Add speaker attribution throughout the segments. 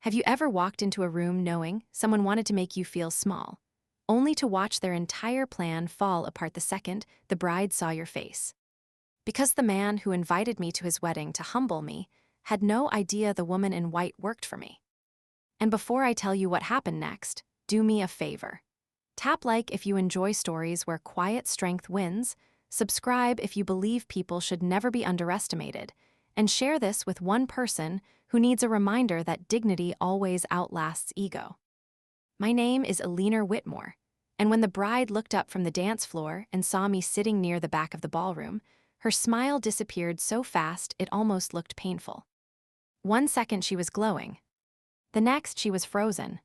Speaker 1: Have you ever walked into a room knowing someone wanted to make you feel small, only to watch their entire plan fall apart the second the bride saw your face? Because the man who invited me to his wedding to humble me had no idea the woman in white worked for me. And before I tell you what happened next, do me a favor. Tap like if you enjoy stories where quiet strength wins, subscribe if you believe people should never be underestimated, and share this with one person who needs a reminder that dignity always outlasts ego. My name is Alina Whitmore, and when the bride looked up from the dance floor and saw me sitting near the back of the ballroom, her smile disappeared so fast it almost looked painful. 1 second she was glowing. The next she was frozen.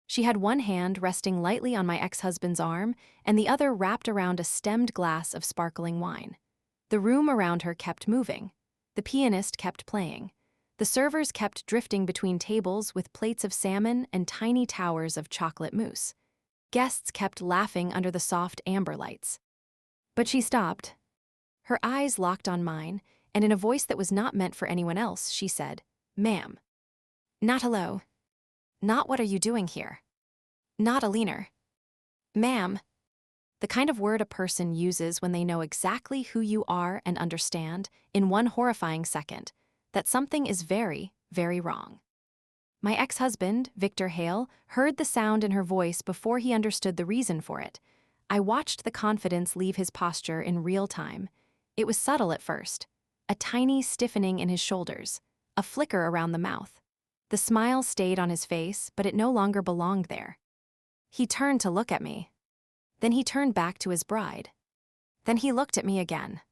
Speaker 1: She had one hand resting lightly on my ex-husband's arm and the other wrapped around a stemmed glass of sparkling wine. The room around her kept moving. The pianist kept playing. The servers kept drifting between tables with plates of salmon and tiny towers of chocolate mousse. Guests kept laughing under the soft amber lights. But she stopped. Her eyes locked on mine, and in a voice that was not meant for anyone else, she said, "Ma'am." Not hello. Not what are you doing here. Not Alina. Ma'am. The kind of word a person uses when they know exactly who you are and understand, in one horrifying second, that something is very, very wrong. My ex-husband, Victor Hale, heard the sound in her voice before he understood the reason for it. I watched the confidence leave his posture in real time. It was subtle at first, a tiny stiffening in his shoulders, a flicker around the mouth. The smile stayed on his face, but it no longer belonged there. He turned to look at me. Then he turned back to his bride. Then he looked at me again.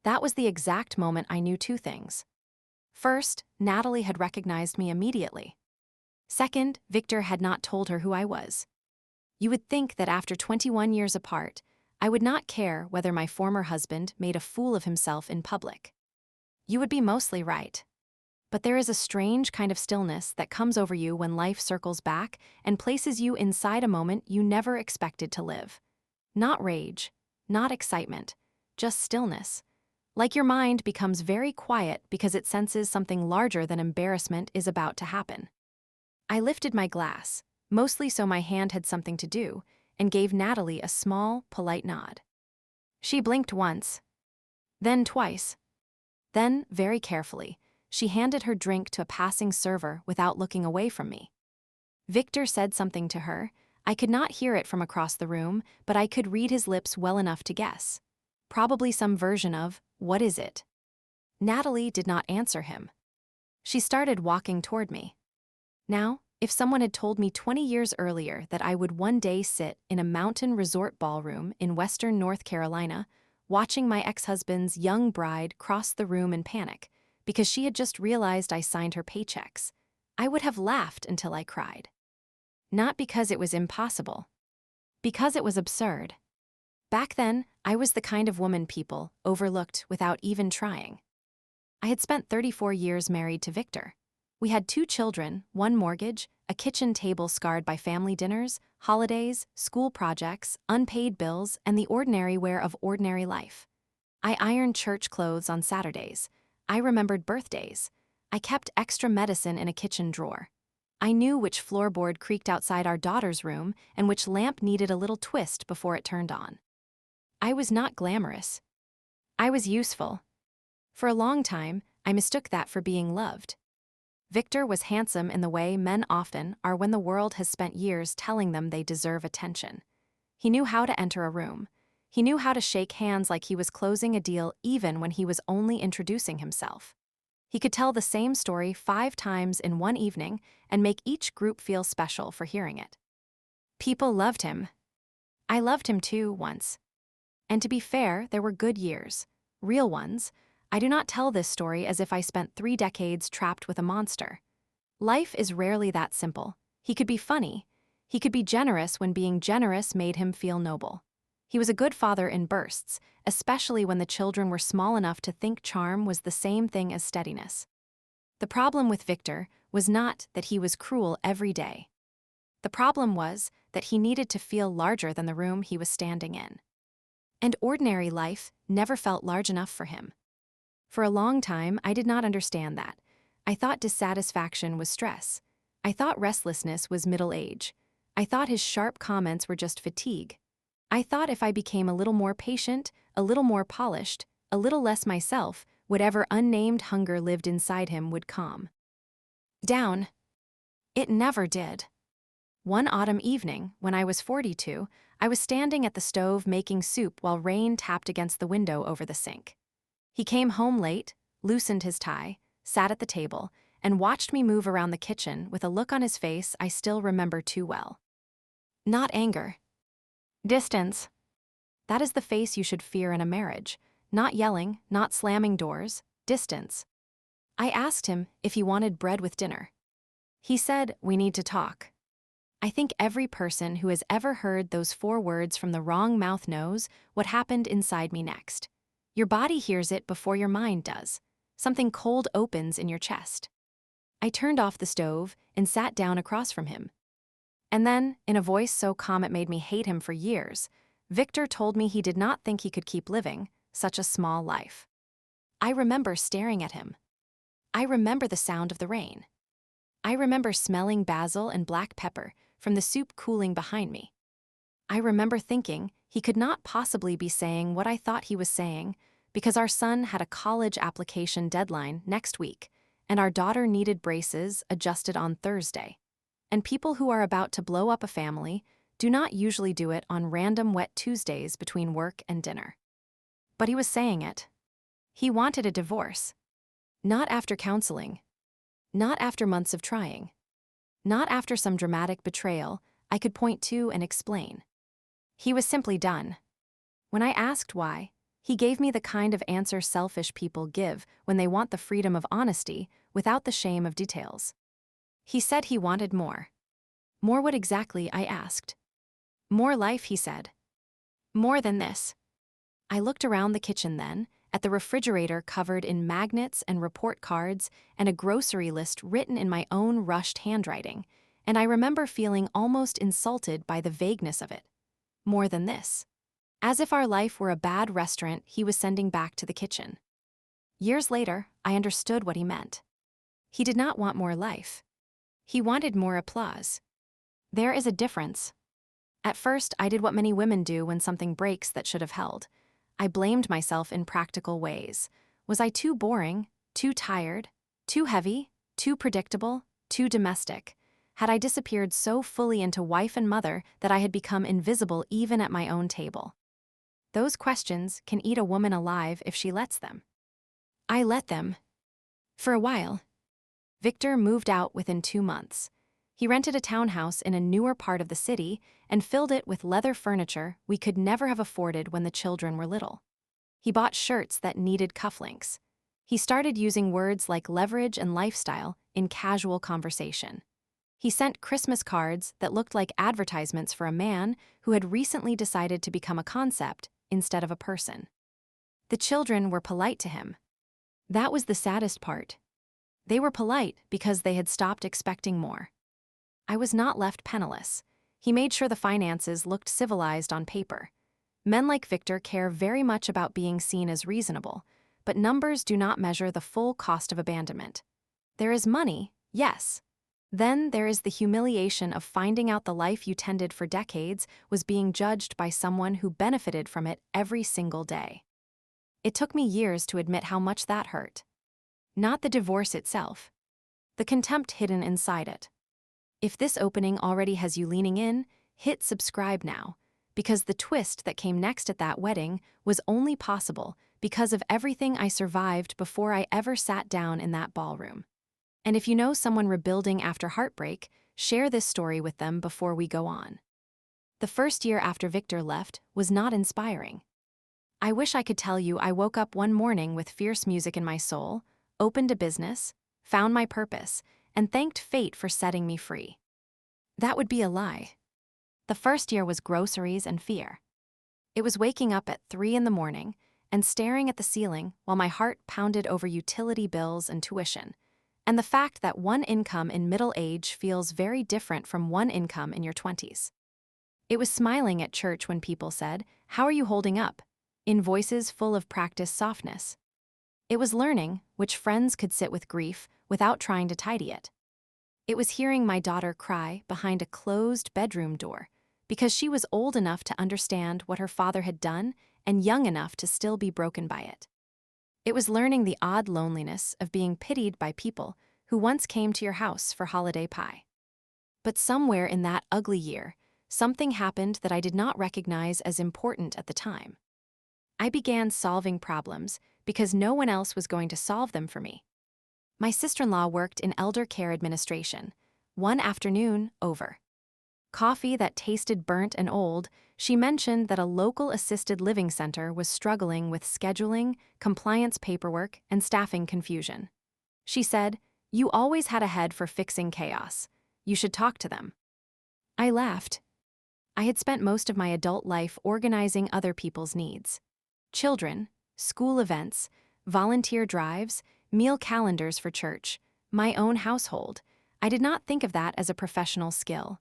Speaker 1: That was the exact moment I knew two things. First, Natalie had recognized me immediately. Second, Victor had not told her who I was. You would think that after 21 years apart, I would not care whether my former husband made a fool of himself in public. You would be mostly right. But there is a strange kind of stillness that comes over you when life circles back and places you inside a moment you never expected to live. Not rage, not excitement, just stillness. Like your mind becomes very quiet because it senses something larger than embarrassment is about to happen. I lifted my glass, mostly so my hand had something to do, and gave Natalie a small, polite nod. She blinked once, then twice. Then, very carefully, she handed her drink to a passing server without looking away from me. Victor said something to her. I could not hear it from across the room, but I could read his lips well enough to guess. Probably some version of, "What is it?" Natalie did not answer him. She started walking toward me. Now, if someone had told me 20 years earlier that I would one day sit in a mountain resort ballroom in western North Carolina, watching my ex-husband's young bride cross the room in panic, because she had just realized I signed her paychecks, I would have laughed until I cried. Not because it was impossible. Because it was absurd. Back then, I was the kind of woman people overlooked without even trying. I had spent 34 years married to Victor. We had 2 children, 1 mortgage, a kitchen table scarred by family dinners, holidays, school projects, unpaid bills, and the ordinary wear of ordinary life. I ironed church clothes on Saturdays. I remembered birthdays. I kept extra medicine in a kitchen drawer. I knew which floorboard creaked outside our daughter's room and which lamp needed a little twist before it turned on. I was not glamorous. I was useful. For a long time, I mistook that for being loved. Victor was handsome in the way men often are when the world has spent years telling them they deserve attention. He knew how to enter a room. He knew how to shake hands like he was closing a deal even when he was only introducing himself. He could tell the same story 5 times in one evening and make each group feel special for hearing it. People loved him. I loved him too, once. And to be fair, there were good years. Real ones. I do not tell this story as if I spent 3 decades trapped with a monster. Life is rarely that simple. He could be funny. He could be generous when being generous made him feel noble. He was a good father in bursts, especially when the children were small enough to think charm was the same thing as steadiness. The problem with Victor was not that he was cruel every day. The problem was that he needed to feel larger than the room he was standing in. And ordinary life never felt large enough for him. For a long time, I did not understand that. I thought dissatisfaction was stress. I thought restlessness was middle age. I thought his sharp comments were just fatigue. I thought if I became a little more patient, a little more polished, a little less myself, whatever unnamed hunger lived inside him would calm down. It never did. One autumn evening, when I was 42, I was standing at the stove making soup while rain tapped against the window over the sink. He came home late, loosened his tie, sat at the table, and watched me move around the kitchen with a look on his face I still remember too well. Not anger. Distance. That is the face you should fear in a marriage. Not yelling, not slamming doors. Distance. I asked him if he wanted bread with dinner. He said, "We need to talk." I think every person who has ever heard those 4 words from the wrong mouth knows what happened inside me next. Your body hears it before your mind does. Something cold opens in your chest. I turned off the stove and sat down across from him. And then, in a voice so calm it made me hate him for years, Victor told me he did not think he could keep living such a small life. I remember staring at him. I remember the sound of the rain. I remember smelling basil and black pepper from the soup cooling behind me. I remember thinking he could not possibly be saying what I thought he was saying because our son had a college application deadline next week and our daughter needed braces adjusted on Thursday. And people who are about to blow up a family do not usually do it on random wet Tuesdays between work and dinner. But he was saying it. He wanted a divorce. Not after counseling. Not after months of trying. Not after some dramatic betrayal I could point to and explain. He was simply done. When I asked why, he gave me the kind of answer selfish people give when they want the freedom of honesty without the shame of details. He said he wanted more. More what exactly, I asked. More life, he said. More than this. I looked around the kitchen then, at the refrigerator covered in magnets and report cards and a grocery list written in my own rushed handwriting, and I remember feeling almost insulted by the vagueness of it. More than this. As if our life were a bad restaurant he was sending back to the kitchen. Years later, I understood what he meant. He did not want more life. He wanted more applause. There is a difference. At first, I did what many women do when something breaks that should have held. I blamed myself in practical ways. Was I too boring, too tired, too heavy, too predictable, too domestic? Had I disappeared so fully into wife and mother that I had become invisible even at my own table? Those questions can eat a woman alive if she lets them. I let them. For a while. Victor moved out within 2 months. He rented a townhouse in a newer part of the city and filled it with leather furniture we could never have afforded when the children were little. He bought shirts that needed cufflinks. He started using words like leverage and lifestyle in casual conversation. He sent Christmas cards that looked like advertisements for a man who had recently decided to become a concept instead of a person. The children were polite to him. That was the saddest part. They were polite because they had stopped expecting more. I was not left penniless. He made sure the finances looked civilized on paper. Men like Victor care very much about being seen as reasonable, but numbers do not measure the full cost of abandonment. There is money, yes. Then there is the humiliation of finding out the life you tended for decades was being judged by someone who benefited from it every single day. It took me years to admit how much that hurt. Not the divorce itself. The contempt hidden inside it. If this opening already has you leaning in, hit subscribe now, because the twist that came next at that wedding was only possible because of everything I survived before I ever sat down in that ballroom. And if you know someone rebuilding after heartbreak, share this story with them before we go on. The first year after Victor left was not inspiring. I wish I could tell you I woke up one morning with fierce music in my soul, opened a business, found my purpose, and thanked fate for setting me free. That would be a lie. The first year was groceries and fear. It was waking up at 3 in the morning and staring at the ceiling while my heart pounded over utility bills and tuition, and the fact that one income in middle age feels very different from one income in your 20s. It was smiling at church when people said, "How are you holding up?" in voices full of practiced softness. It was learning which friends could sit with grief without trying to tidy it. It was hearing my daughter cry behind a closed bedroom door because she was old enough to understand what her father had done and young enough to still be broken by it. It was learning the odd loneliness of being pitied by people who once came to your house for holiday pie. But somewhere in that ugly year, something happened that I did not recognize as important at the time. I began solving problems because no one else was going to solve them for me. My sister-in-law worked in elder care administration. One afternoon, over coffee that tasted burnt and old, she mentioned that a local assisted living center was struggling with scheduling, compliance paperwork, and staffing confusion. She said, "You always had a head for fixing chaos. You should talk to them." I laughed. I had spent most of my adult life organizing other people's needs. Children, school events, volunteer drives, meal calendars for church, my own household. I did not think of that as a professional skill.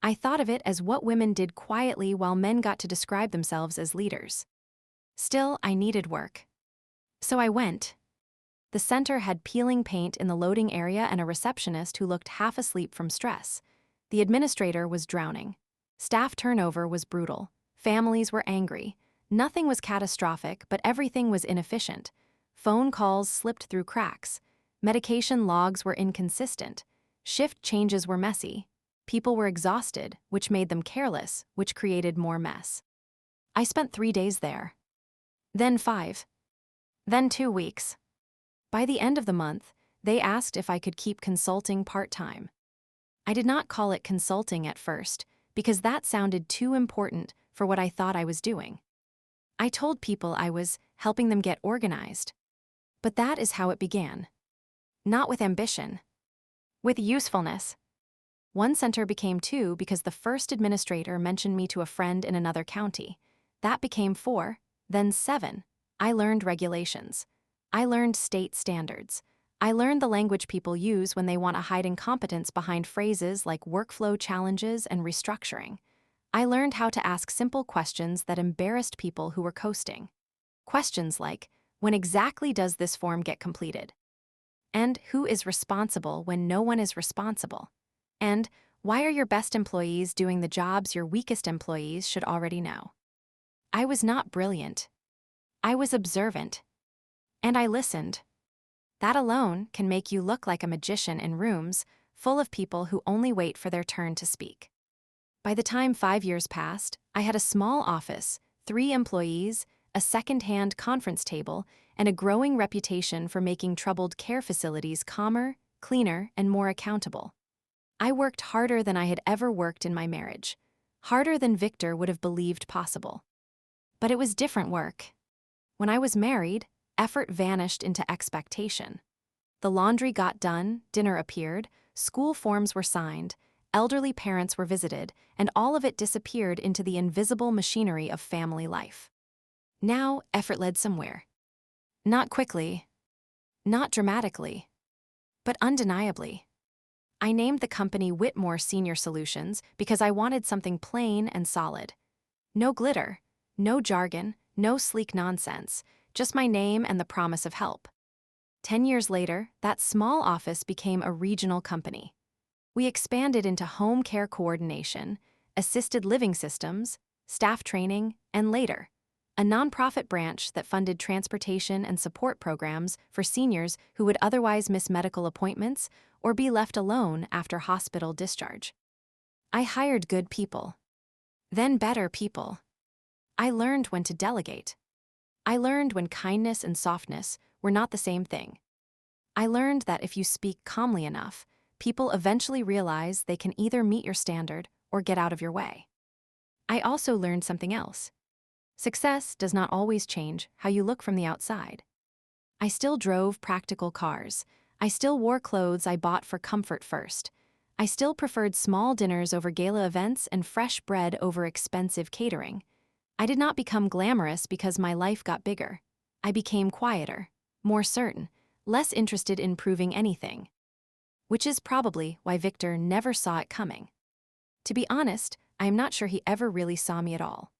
Speaker 1: I thought of it as what women did quietly while men got to describe themselves as leaders. Still, I needed work. So I went. The center had peeling paint in the loading area and a receptionist who looked half asleep from stress. The administrator was drowning. Staff turnover was brutal. Families were angry. Nothing was catastrophic, but everything was inefficient. Phone calls slipped through cracks. Medication logs were inconsistent. Shift changes were messy. People were exhausted, which made them careless, which created more mess. I spent 3 days there. Then 5. Then 2 weeks. By the end of the month, they asked if I could keep consulting part-time. I did not call it consulting at first, because that sounded too important for what I thought I was doing. I told people I was helping them get organized. But that is how it began. Not with ambition. With usefulness. One center became 2 because the first administrator mentioned me to a friend in another county. That became 4, then 7. I learned regulations. I learned state standards. I learned the language people use when they want to hide incompetence behind phrases like workflow challenges and restructuring. I learned how to ask simple questions that embarrassed people who were coasting. Questions like, when exactly does this form get completed? And who is responsible when no one is responsible? And why are your best employees doing the jobs your weakest employees should already know? I was not brilliant. I was observant. And I listened. That alone can make you look like a magician in rooms full of people who only wait for their turn to speak. By the time 5 years passed, I had a small office, 3 employees, a second-hand conference table, and a growing reputation for making troubled care facilities calmer, cleaner, and more accountable. I worked harder than I had ever worked in my marriage, harder than Victor would have believed possible. But it was different work. When I was married, effort vanished into expectation. The laundry got done, dinner appeared, school forms were signed, elderly parents were visited, and all of it disappeared into the invisible machinery of family life. Now, effort led somewhere. Not quickly, not dramatically, but undeniably. I named the company Whitmore Senior Solutions because I wanted something plain and solid. No glitter, no jargon, no sleek nonsense, just my name and the promise of help. 10 years later, that small office became a regional company. We expanded into home care coordination, assisted living systems, staff training, and later, a nonprofit branch that funded transportation and support programs for seniors who would otherwise miss medical appointments or be left alone after hospital discharge. I hired good people. Then better people. I learned when to delegate. I learned when kindness and softness were not the same thing. I learned that if you speak calmly enough, people eventually realize they can either meet your standard or get out of your way. I also learned something else. Success does not always change how you look from the outside. I still drove practical cars. I still wore clothes I bought for comfort first. I still preferred small dinners over gala events and fresh bread over expensive catering. I did not become glamorous because my life got bigger. I became quieter, more certain, less interested in proving anything. Which is probably why Victor never saw it coming. To be honest, I am not sure he ever really saw me at all.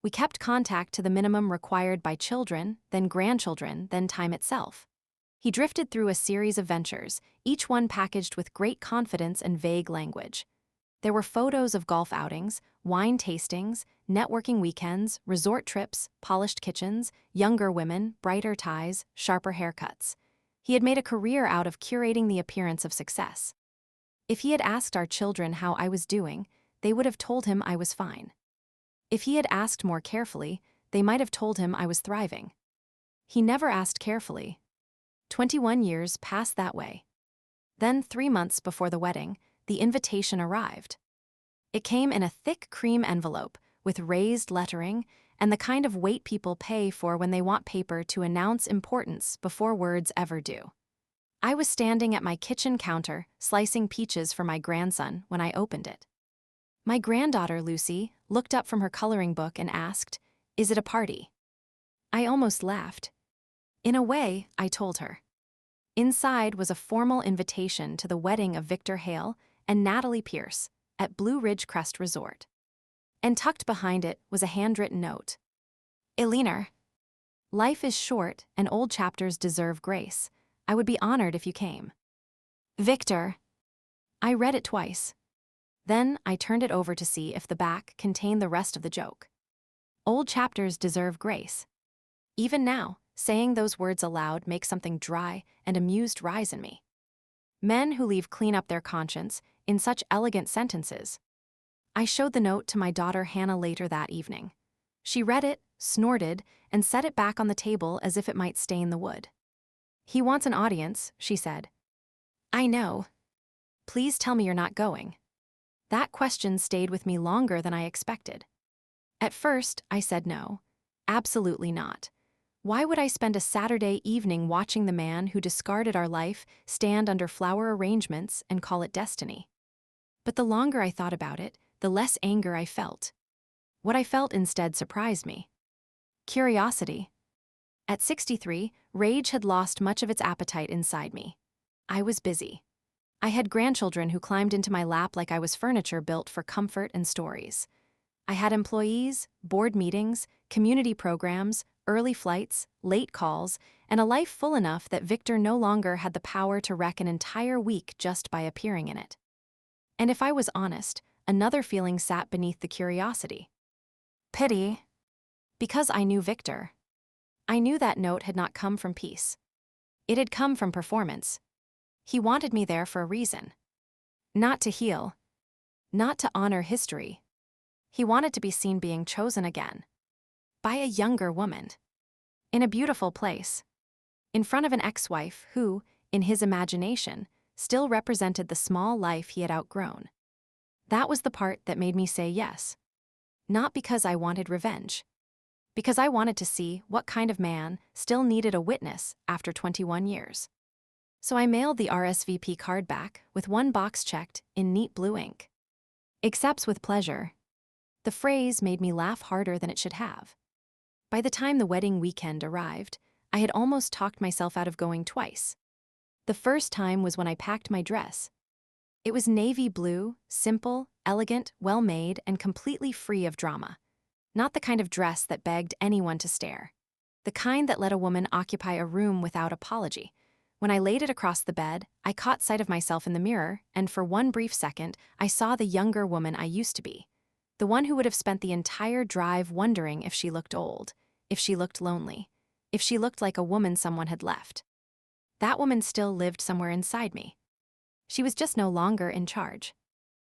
Speaker 1: We kept contact to the minimum required by children, then grandchildren, then time itself. He drifted through a series of ventures, each one packaged with great confidence and vague language. There were photos of golf outings, wine tastings, networking weekends, resort trips, polished kitchens, younger women, brighter ties, sharper haircuts. He had made a career out of curating the appearance of success. If he had asked our children how I was doing, they would have told him I was fine. If he had asked more carefully, they might have told him I was thriving. He never asked carefully. 21 years passed that way. Then, 3 months before the wedding, the invitation arrived. It came in a thick cream envelope with raised lettering and the kind of weight people pay for when they want paper to announce importance before words ever do. I was standing at my kitchen counter, slicing peaches for my grandson when I opened it. My granddaughter, Lucy, looked up from her coloring book and asked, "Is it a party?" I almost laughed. In a way, I told her. Inside was a formal invitation to the wedding of Victor Hale and Natalie Pierce at Blue Ridge Crest Resort. And tucked behind it was a handwritten note. "Eleanor, life is short and old chapters deserve grace. I would be honored if you came. Victor." I read it twice. Then I turned it over to see if the back contained the rest of the joke. Old chapters deserve grace. Even now, saying those words aloud makes something dry and amused rise in me. Men who leave clean up their conscience in such elegant sentences. I showed the note to my daughter Hannah later that evening. She read it, snorted, and set it back on the table as if it might stain the wood. "He wants an audience," she said. "I know. Please tell me you're not going." That question stayed with me longer than I expected. At first, I said no. Absolutely not. Why would I spend a Saturday evening watching the man who discarded our life stand under flower arrangements and call it destiny? But the longer I thought about it, the less anger I felt. What I felt instead surprised me. Curiosity. At 63, rage had lost much of its appetite inside me. I was busy. I had grandchildren who climbed into my lap like I was furniture built for comfort and stories. I had employees, board meetings, community programs, early flights, late calls, and a life full enough that Victor no longer had the power to wreck an entire week just by appearing in it. And if I was honest, another feeling sat beneath the curiosity. Pity. Because I knew Victor. I knew that note had not come from peace. It had come from performance. He wanted me there for a reason. Not to heal. Not to honor history. He wanted to be seen being chosen again. By a younger woman. In a beautiful place. In front of an ex-wife who, in his imagination, still represented the small life he had outgrown. That was the part that made me say yes. Not because I wanted revenge. Because I wanted to see what kind of man still needed a witness after 21 years. So I mailed the RSVP card back with one box checked in neat blue ink. "Accepts with pleasure." The phrase made me laugh harder than it should have. By the time the wedding weekend arrived, I had almost talked myself out of going twice. The first time was when I packed my dress. It was navy blue, simple, elegant, well-made, and completely free of drama. Not the kind of dress that begged anyone to stare. The kind that let a woman occupy a room without apology. When I laid it across the bed, I caught sight of myself in the mirror, and for one brief second, I saw the younger woman I used to be. The one who would have spent the entire drive wondering if she looked old, if she looked lonely, if she looked like a woman someone had left. That woman still lived somewhere inside me. She was just no longer in charge.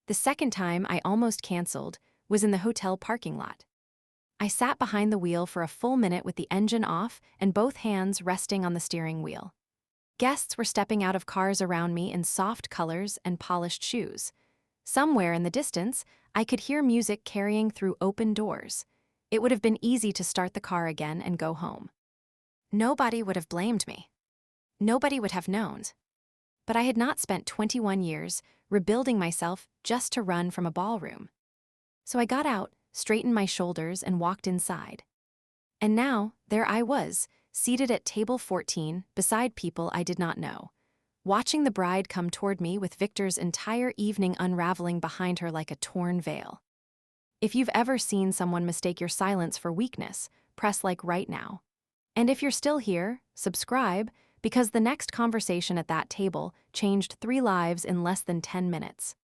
Speaker 1: The second time I almost canceled was in the hotel parking lot. I sat behind the wheel for a full minute with the engine off and both hands resting on the steering wheel. Guests were stepping out of cars around me in soft colors and polished shoes. Somewhere in the distance, I could hear music carrying through open doors. It would have been easy to start the car again and go home. Nobody would have blamed me. Nobody would have known. But I had not spent 21 years rebuilding myself just to run from a ballroom. So I got out, straightened my shoulders, and walked inside. And now, there I was, seated at table 14 beside people I did not know, watching the bride come toward me with Victor's entire evening unraveling behind her like a torn veil. If you've ever seen someone mistake your silence for weakness, press like right now. And if you're still here, subscribe, because the next conversation at that table changed 3 lives in less than 10 minutes.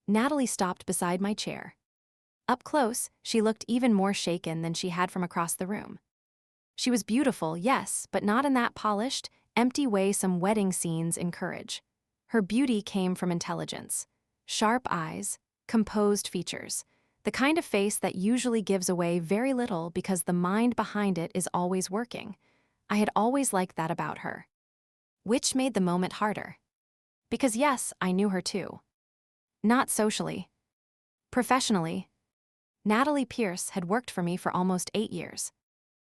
Speaker 1: Natalie stopped beside my chair. Up close, she looked even more shaken than she had from across the room. She was beautiful, yes, but not in that polished, empty way some wedding scenes encourage. Her beauty came from intelligence. Sharp eyes, composed features, the kind of face that usually gives away very little because the mind behind it is always working. I had always liked that about her. Which made the moment harder. Because yes, I knew her too. Not socially. Professionally. Natalie Pierce had worked for me for almost 8 years.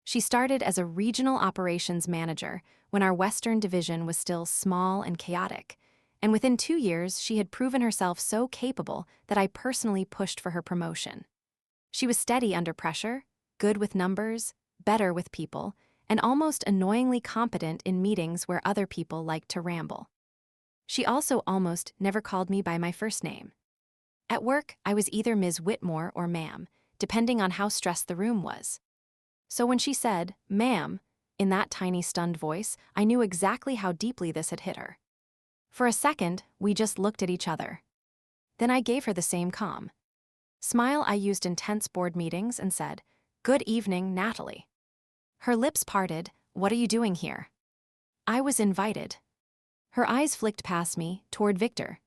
Speaker 1: She started as a regional operations manager when our Western division was still small and chaotic, and within 2 years she had proven herself so capable that I personally pushed for her promotion. She was steady under pressure, good with numbers, better with people, and almost annoyingly competent in meetings where other people liked to ramble. She also almost never called me by my first name. At work, I was either Ms. Whitmore or ma'am, depending on how stressed the room was. So when she said, "Ma'am," in that tiny stunned voice, I knew exactly how deeply this had hit her. For a second, we just looked at each other. Then I gave her the same calm smile I used in tense board meetings and said, "Good evening, Natalie." Her lips parted. "What are you doing here?" I was invited. Her eyes flicked past me, toward Victor.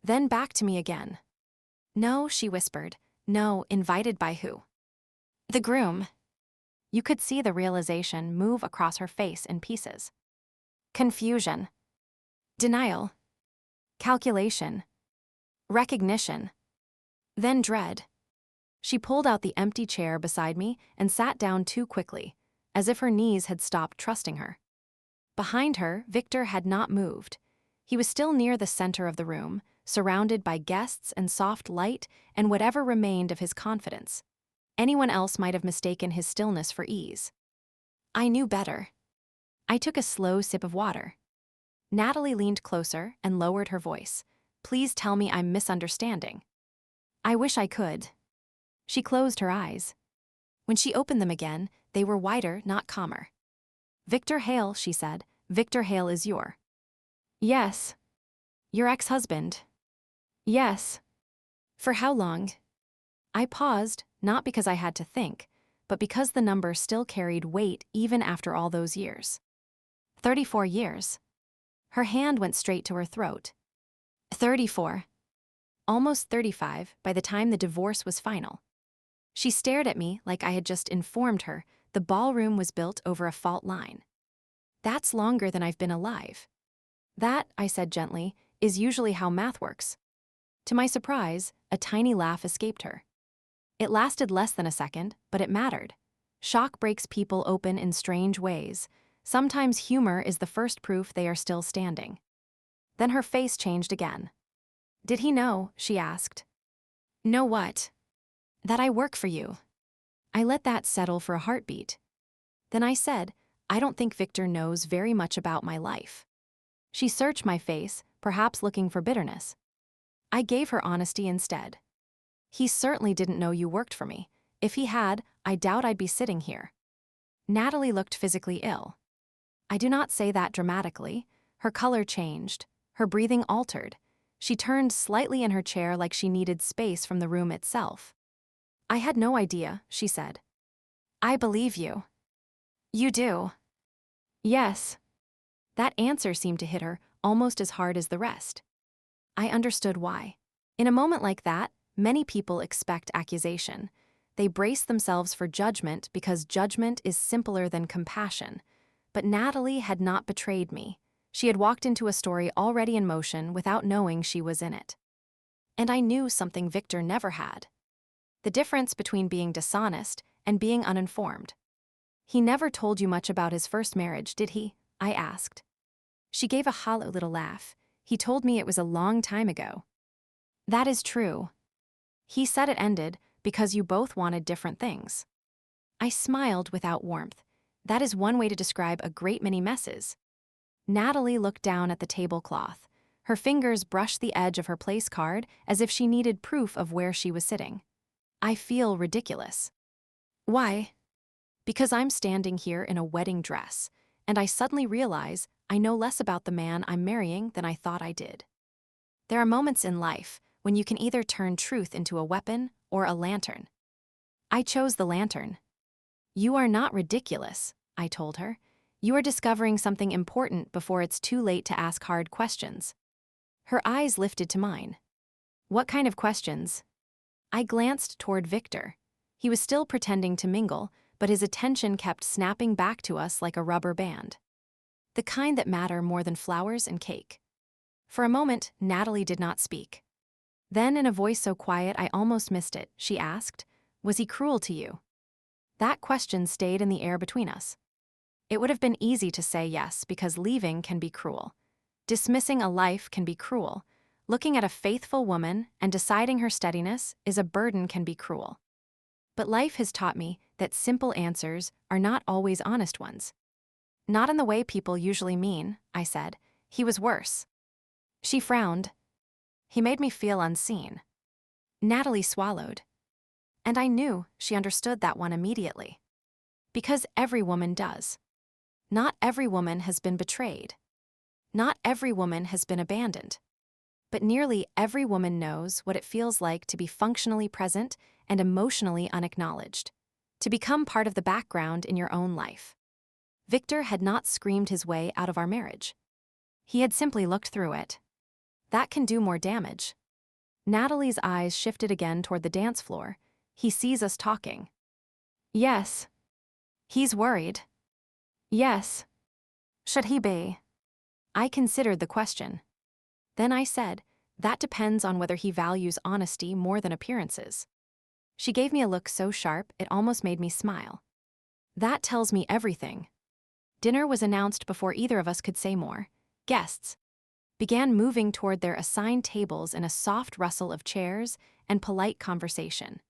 Speaker 1: Then back to me again. "No," she whispered. "No, invited by who?" "The groom." You could see the realization move across her face in pieces. Confusion. Denial. Calculation. Recognition. Then dread. She pulled out the empty chair beside me and sat down too quickly, as if her knees had stopped trusting her. Behind her, Victor had not moved. He was still near the center of the room, surrounded by guests and soft light and whatever remained of his confidence. Anyone else might have mistaken his stillness for ease. I knew better. I took a slow sip of water. Natalie leaned closer and lowered her voice. "Please tell me I'm misunderstanding." I wish I could. She closed her eyes. When she opened them again, they were wider, not calmer. "Victor Hale," she said. "Victor Hale is your—" "Yes." "Your ex-husband." "Yes." "For how long?" I paused, not because I had to think, but because the number still carried weight even after all those years. 34 years. Her hand went straight to her throat. 34. Almost 35 by the time the divorce was final. She stared at me like I had just informed her the ballroom was built over a fault line. "That's longer than I've been alive." "That," I said gently, "is usually how math works." To my surprise, a tiny laugh escaped her. It lasted less than a second, but it mattered. Shock breaks people open in strange ways. Sometimes humor is the first proof they are still standing. Then her face changed again. "Did he know?" she asked. "Know what?" "That I work for you." I let that settle for a heartbeat. Then I said, "I don't think Victor knows very much about my life." She searched my face, perhaps looking for bitterness. I gave her honesty instead. "He certainly didn't know you worked for me. If he had, I doubt I'd be sitting here." Natalie looked physically ill. I do not say that dramatically. Her color changed. Her breathing altered. She turned slightly in her chair like she needed space from the room itself. "I had no idea," she said. "I believe you." "You do?" "Yes." That answer seemed to hit her almost as hard as the rest. I understood why. In a moment like that, many people expect accusation. They brace themselves for judgment because judgment is simpler than compassion. But Natalie had not betrayed me. She had walked into a story already in motion without knowing she was in it. And I knew something Victor never had. The difference between being dishonest and being uninformed. "He never told you much about his first marriage, did he?" I asked. She gave a hollow little laugh. "He told me it was a long time ago." "That is true." "He said it ended because you both wanted different things." I smiled without warmth. That is one way to describe a great many messes. Natalie looked down at the tablecloth. Her fingers brushed the edge of her place card as if she needed proof of where she was sitting. "I feel ridiculous." "Why?" "Because I'm standing here in a wedding dress, and I suddenly realize I know less about the man I'm marrying than I thought I did. There are moments in life when you can either turn truth into a weapon or a lantern. I chose the lantern. You are not ridiculous, I told her. You are discovering something important before it's too late to ask hard questions. Her eyes lifted to mine. What kind of questions? I glanced toward Victor. He was still pretending to mingle, but his attention kept snapping back to us like a rubber band. The kind that matter more than flowers and cake. For a moment, Natalie did not speak. Then, in a voice so quiet I almost missed it, she asked, "Was he cruel to you?" That question stayed in the air between us. It would have been easy to say yes because leaving can be cruel. Dismissing a life can be cruel. Looking at a faithful woman and deciding her steadiness is a burden can be cruel. But life has taught me that simple answers are not always honest ones. Not in the way people usually mean, I said. He was worse. She frowned. He made me feel unseen. Natalie swallowed. And I knew she understood that one immediately. Because every woman does. Not every woman has been betrayed. Not every woman has been abandoned. But nearly every woman knows what it feels like to be functionally present and emotionally unacknowledged, to become part of the background in your own life. Victor had not screamed his way out of our marriage. He had simply looked through it. That can do more damage. Natalie's eyes shifted again toward the dance floor. He sees us talking. Yes. He's worried. Yes. Should he be? I considered the question. Then I said, that depends on whether he values honesty more than appearances. She gave me a look so sharp it almost made me smile. That tells me everything. Dinner was announced before either of us could say more. Guests began moving toward their assigned tables in a soft rustle of chairs and polite conversation.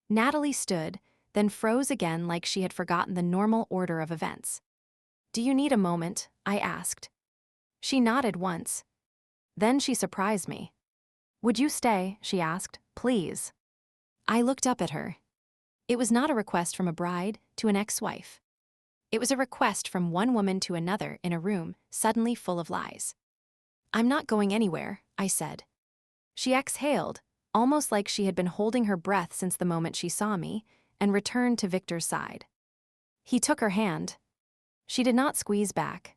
Speaker 1: Natalie stood, then froze again like she had forgotten the normal order of events. "Do you need a moment?" I asked. She nodded once. Then she surprised me. "Would you stay?" she asked. "Please." I looked up at her. It was not a request from a bride to an ex-wife. It was a request from one woman to another in a room suddenly full of lies. "I'm not going anywhere," I said. She exhaled, almost like she had been holding her breath since the moment she saw me, and returned to Victor's side. He took her hand. She did not squeeze back.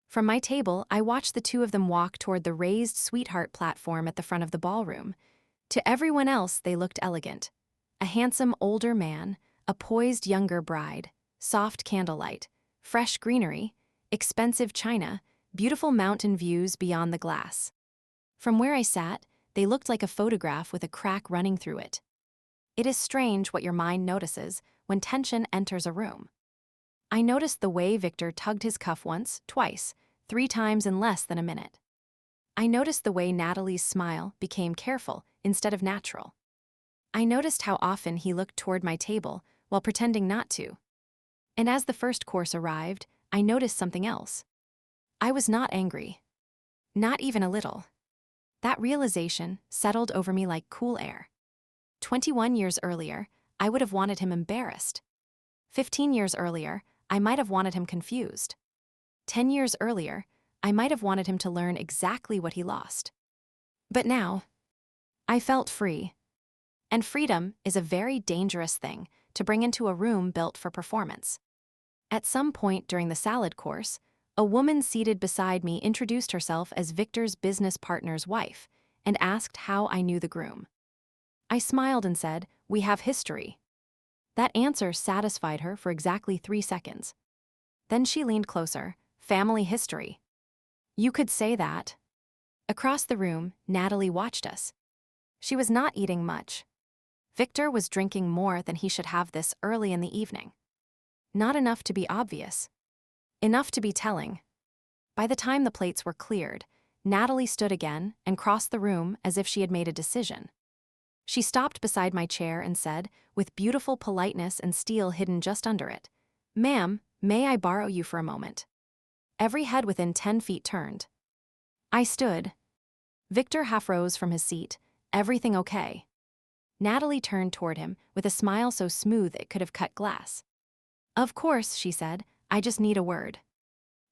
Speaker 1: From my table, I watched the two of them walk toward the raised sweetheart platform at the front of the ballroom. To everyone else, they looked elegant. A handsome older man, a poised younger bride, soft candlelight, fresh greenery, expensive china, beautiful mountain views beyond the glass. From where I sat, they looked like a photograph with a crack running through it. It is strange what your mind notices when tension enters a room. I noticed the way Victor tugged his cuff once, twice, 3 times in less than a minute. I noticed the way Natalie's smile became careful instead of natural. I noticed how often he looked toward my table while pretending not to. And as the first course arrived, I noticed something else. I was not angry. Not even a little. That realization settled over me like cool air. 21 years earlier, I would have wanted him embarrassed. 15 years earlier, I might have wanted him confused. 10 years earlier, I might have wanted him to learn exactly what he lost. But now, I felt free. And freedom is a very dangerous thing to bring into a room built for performance. At some point during the salad course, a woman seated beside me introduced herself as Victor's business partner's wife and asked how I knew the groom. I smiled and said, "We have history." That answer satisfied her for exactly 3 seconds. Then she leaned closer. "Family history." You could say that. Across the room, Natalie watched us. She was not eating much. Victor was drinking more than he should have this early in the evening. Not enough to be obvious. Enough to be telling. By the time the plates were cleared, Natalie stood again and crossed the room as if she had made a decision. She stopped beside my chair and said, with beautiful politeness and steel hidden just under it, "Ma'am, may I borrow you for a moment?" Every head within 10 feet turned. I stood. Victor half rose from his seat. "Everything okay?" Natalie turned toward him with a smile so smooth it could have cut glass. "Of course," she said, "I just need a word."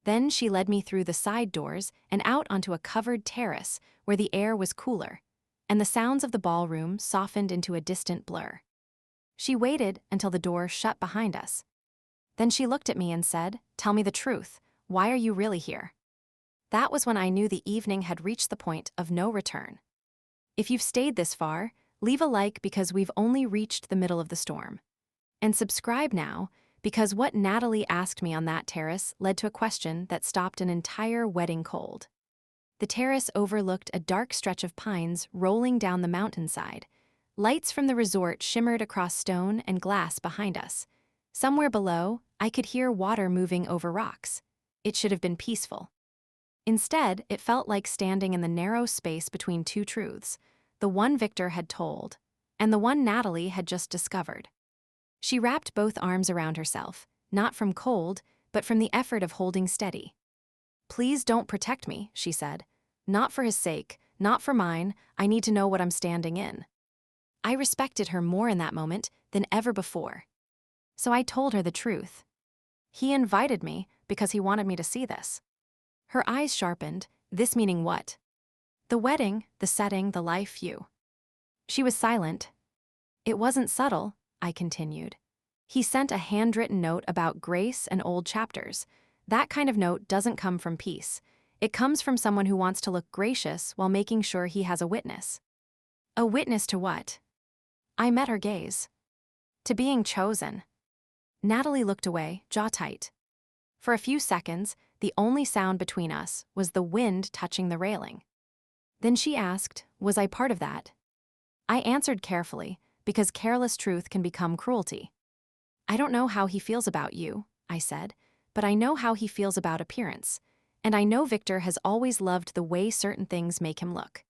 Speaker 1: Then she led me through the side doors and out onto a covered terrace where the air was cooler, and the sounds of the ballroom softened into a distant blur. She waited until the door shut behind us. Then she looked at me and said, "Tell me the truth. Why are you really here?" That was when I knew the evening had reached the point of no return. If you've stayed this far, leave a like because we've only reached the middle of the storm. And subscribe now, because what Natalie asked me on that terrace led to a question that stopped an entire wedding cold. The terrace overlooked a dark stretch of pines rolling down the mountainside. Lights from the resort shimmered across stone and glass behind us. Somewhere below, I could hear water moving over rocks. It should have been peaceful. Instead, it felt like standing in the narrow space between two truths, the one Victor had told, and the one Natalie had just discovered. She wrapped both arms around herself, not from cold, but from the effort of holding steady. "Please don't protect me," she said. "Not for his sake, not for mine. I need to know what I'm standing in." I respected her more in that moment than ever before. So I told her the truth. He invited me because he wanted me to see this. Her eyes sharpened, this meaning what? The wedding, the setting, the life you. She was silent. "It wasn't subtle," I continued. "He sent a handwritten note about grace and old chapters. That kind of note doesn't come from peace. It comes from someone who wants to look gracious while making sure he has a witness." "A witness to what?" I met her gaze. "To being chosen." Natalie looked away, jaw tight. For a few seconds, the only sound between us was the wind touching the railing. Then she asked, "Was I part of that?" I answered carefully, because careless truth can become cruelty. "I don't know how he feels about you," I said, "but I know how he feels about appearance, and I know Victor has always loved the way certain things make him look."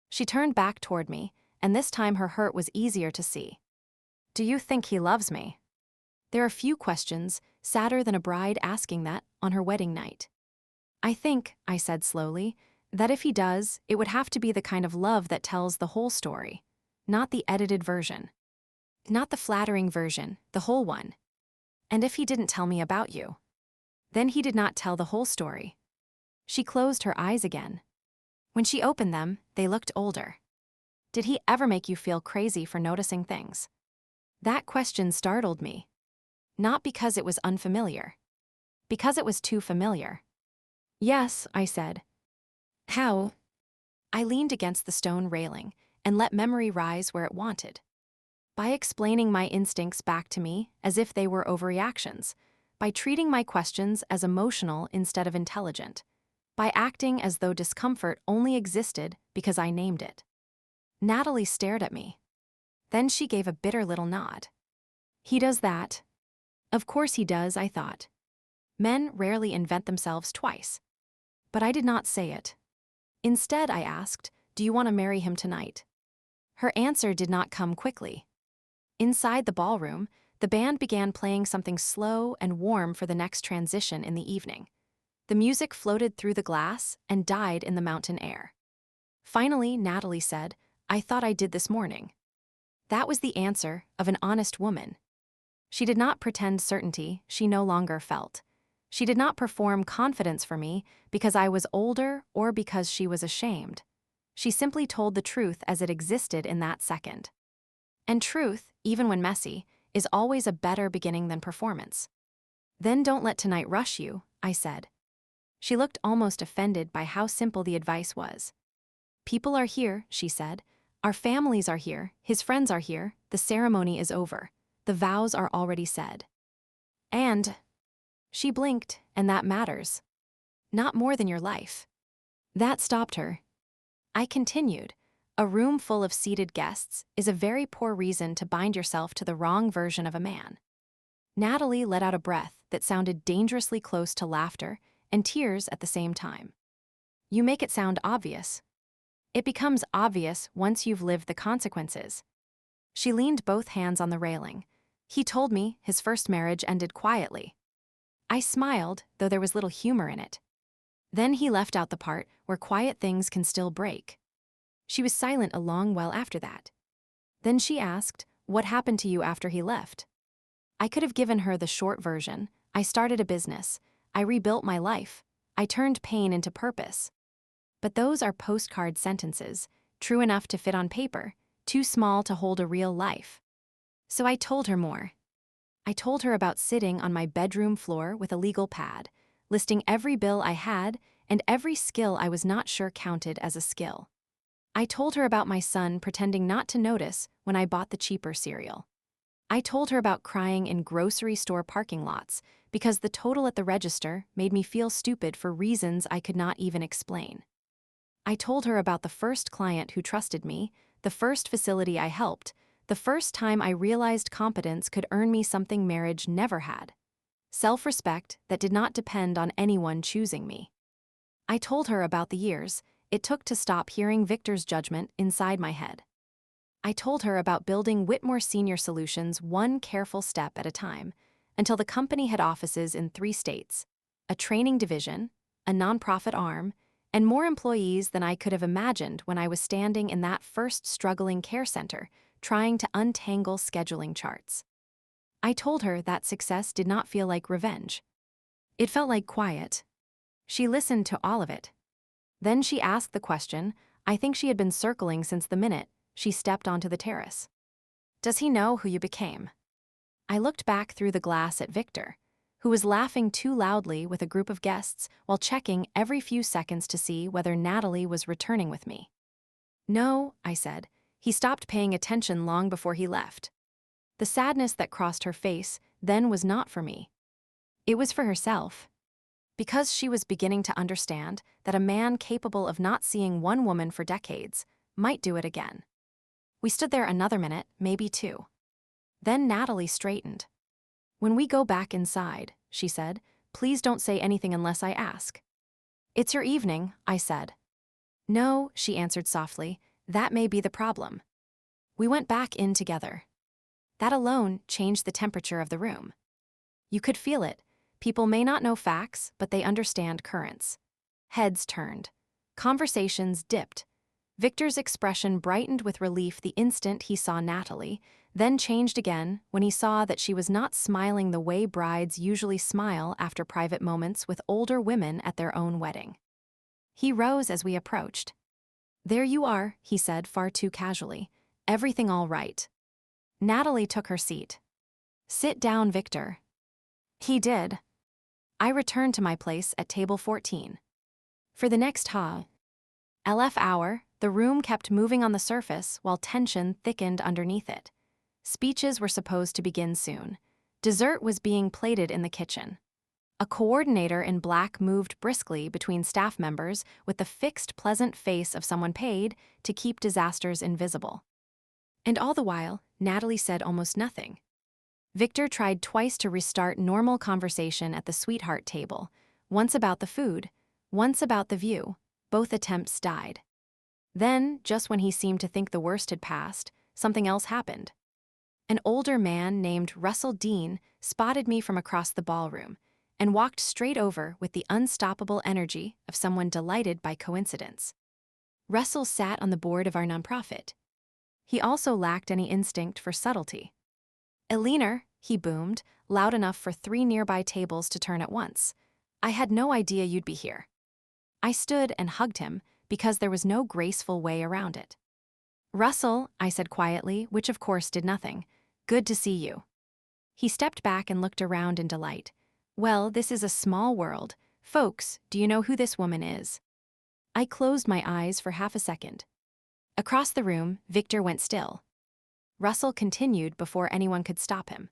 Speaker 1: She turned back toward me, and this time her hurt was easier to see. "Do you think he loves me?" There are few questions sadder than a bride asking that on her wedding night. "I think," I said slowly, "that if he does, it would have to be the kind of love that tells the whole story, not the edited version. Not the flattering version, the whole one. And if he didn't tell me about you, then he did not tell the whole story." She closed her eyes again. When she opened them, they looked older. "Did he ever make you feel crazy for noticing things?" That question startled me. Not because it was unfamiliar. Because it was too familiar. "Yes," I said. "How?" I leaned against the stone railing and let memory rise where it wanted. By explaining my instincts back to me as if they were overreactions, by treating my questions as emotional instead of intelligent, by acting as though discomfort only existed because I named it. Natalie stared at me. Then she gave a bitter little nod. "He does that." Of course he does, I thought. Men rarely invent themselves twice. But I did not say it. Instead, I asked, "Do you want to marry him tonight?" Her answer did not come quickly. Inside the ballroom, the band began playing something slow and warm for the next transition in the evening. The music floated through the glass and died in the mountain air. Finally, Natalie said, "I thought I did this morning." That was the answer of an honest woman. She did not pretend certainty she no longer felt. She did not perform confidence for me because I was older or because she was ashamed. She simply told the truth as it existed in that second. And truth, even when messy, is always a better beginning than performance. "Then don't let tonight rush you," I said. She looked almost offended by how simple the advice was. "People are here," she said. "Our families are here, his friends are here, the ceremony is over. The vows are already said. And," she blinked, "and that matters. Not more than your life." That stopped her. I continued, "A room full of seated guests is a very poor reason to bind yourself to the wrong version of a man." Natalie let out a breath that sounded dangerously close to laughter and tears at the same time. "You make it sound obvious." "It becomes obvious once you've lived the consequences." She leaned both hands on the railing. "He told me his first marriage ended quietly." I smiled, though there was little humor in it. "Then he left out the part where quiet things can still break." She was silent a long while after that. Then she asked, "What happened to you after he left?" I could have given her the short version. "I started a business. I rebuilt my life. I turned pain into purpose. But those are postcard sentences, true enough to fit on paper, too small to hold a real life. So I told her more. I told her about sitting on my bedroom floor with a legal pad, listing every bill I had and every skill I was not sure counted as a skill. I told her about my son pretending not to notice when I bought the cheaper cereal. I told her about crying in grocery store parking lots because the total at the register made me feel stupid for reasons I could not even explain. I told her about the first client who trusted me, the first facility I helped, the first time I realized competence could earn me something marriage never had. Self-respect that did not depend on anyone choosing me. I told her about the years it took to stop hearing Victor's judgment inside my head. I told her about building Whitmore Senior Solutions one careful step at a time, until the company had offices in 3 states, a training division, a nonprofit arm, and more employees than I could have imagined when I was standing in that first struggling care center, trying to untangle scheduling charts. I told her that success did not feel like revenge. It felt like quiet. She listened to all of it. Then she asked the question I think she had been circling since the minute she stepped onto the terrace. Does he know who you became? I looked back through the glass at Victor, who was laughing too loudly with a group of guests while checking every few seconds to see whether Natalie was returning with me. No, I said. He stopped paying attention long before he left. The sadness that crossed her face then was not for me. It was for herself. Because she was beginning to understand that a man capable of not seeing one woman for decades might do it again. We stood there another minute, maybe 2. Then Natalie straightened. When we go back inside, she said, please don't say anything unless I ask. It's your evening, I said. No, she answered softly, that may be the problem. We went back in together. That alone changed the temperature of the room. You could feel it. People may not know facts, but they understand currents. Heads turned. Conversations dipped. Victor's expression brightened with relief the instant he saw Natalie, then changed again when he saw that she was not smiling the way brides usually smile after private moments with older women at their own wedding. He rose as we approached. There you are, he said far too casually. Everything all right. Natalie took her seat. Sit down, Victor. He did. I returned to my place at table 14. For the next LF hour, the room kept moving on the surface while tension thickened underneath it. Speeches were supposed to begin soon. Dessert was being plated in the kitchen. A coordinator in black moved briskly between staff members with the fixed, pleasant face of someone paid to keep disasters invisible. And all the while, Natalie said almost nothing. Victor tried twice to restart normal conversation at the sweetheart table, once about the food, once about the view. Both attempts died. Then, just when he seemed to think the worst had passed, something else happened. An older man named Russell Dean spotted me from across the ballroom and walked straight over with the unstoppable energy of someone delighted by coincidence. Russell sat on the board of our nonprofit. He also lacked any instinct for subtlety. Eleanor, he boomed, loud enough for 3 nearby tables to turn at once. I had no idea you'd be here. I stood and hugged him because there was no graceful way around it. Russell, I said quietly, which of course did nothing. Good to see you. He stepped back and looked around in delight. Well, this is a small world. Folks, do you know who this woman is? I closed my eyes for half a second. Across the room, Victor went still. Russell continued before anyone could stop him.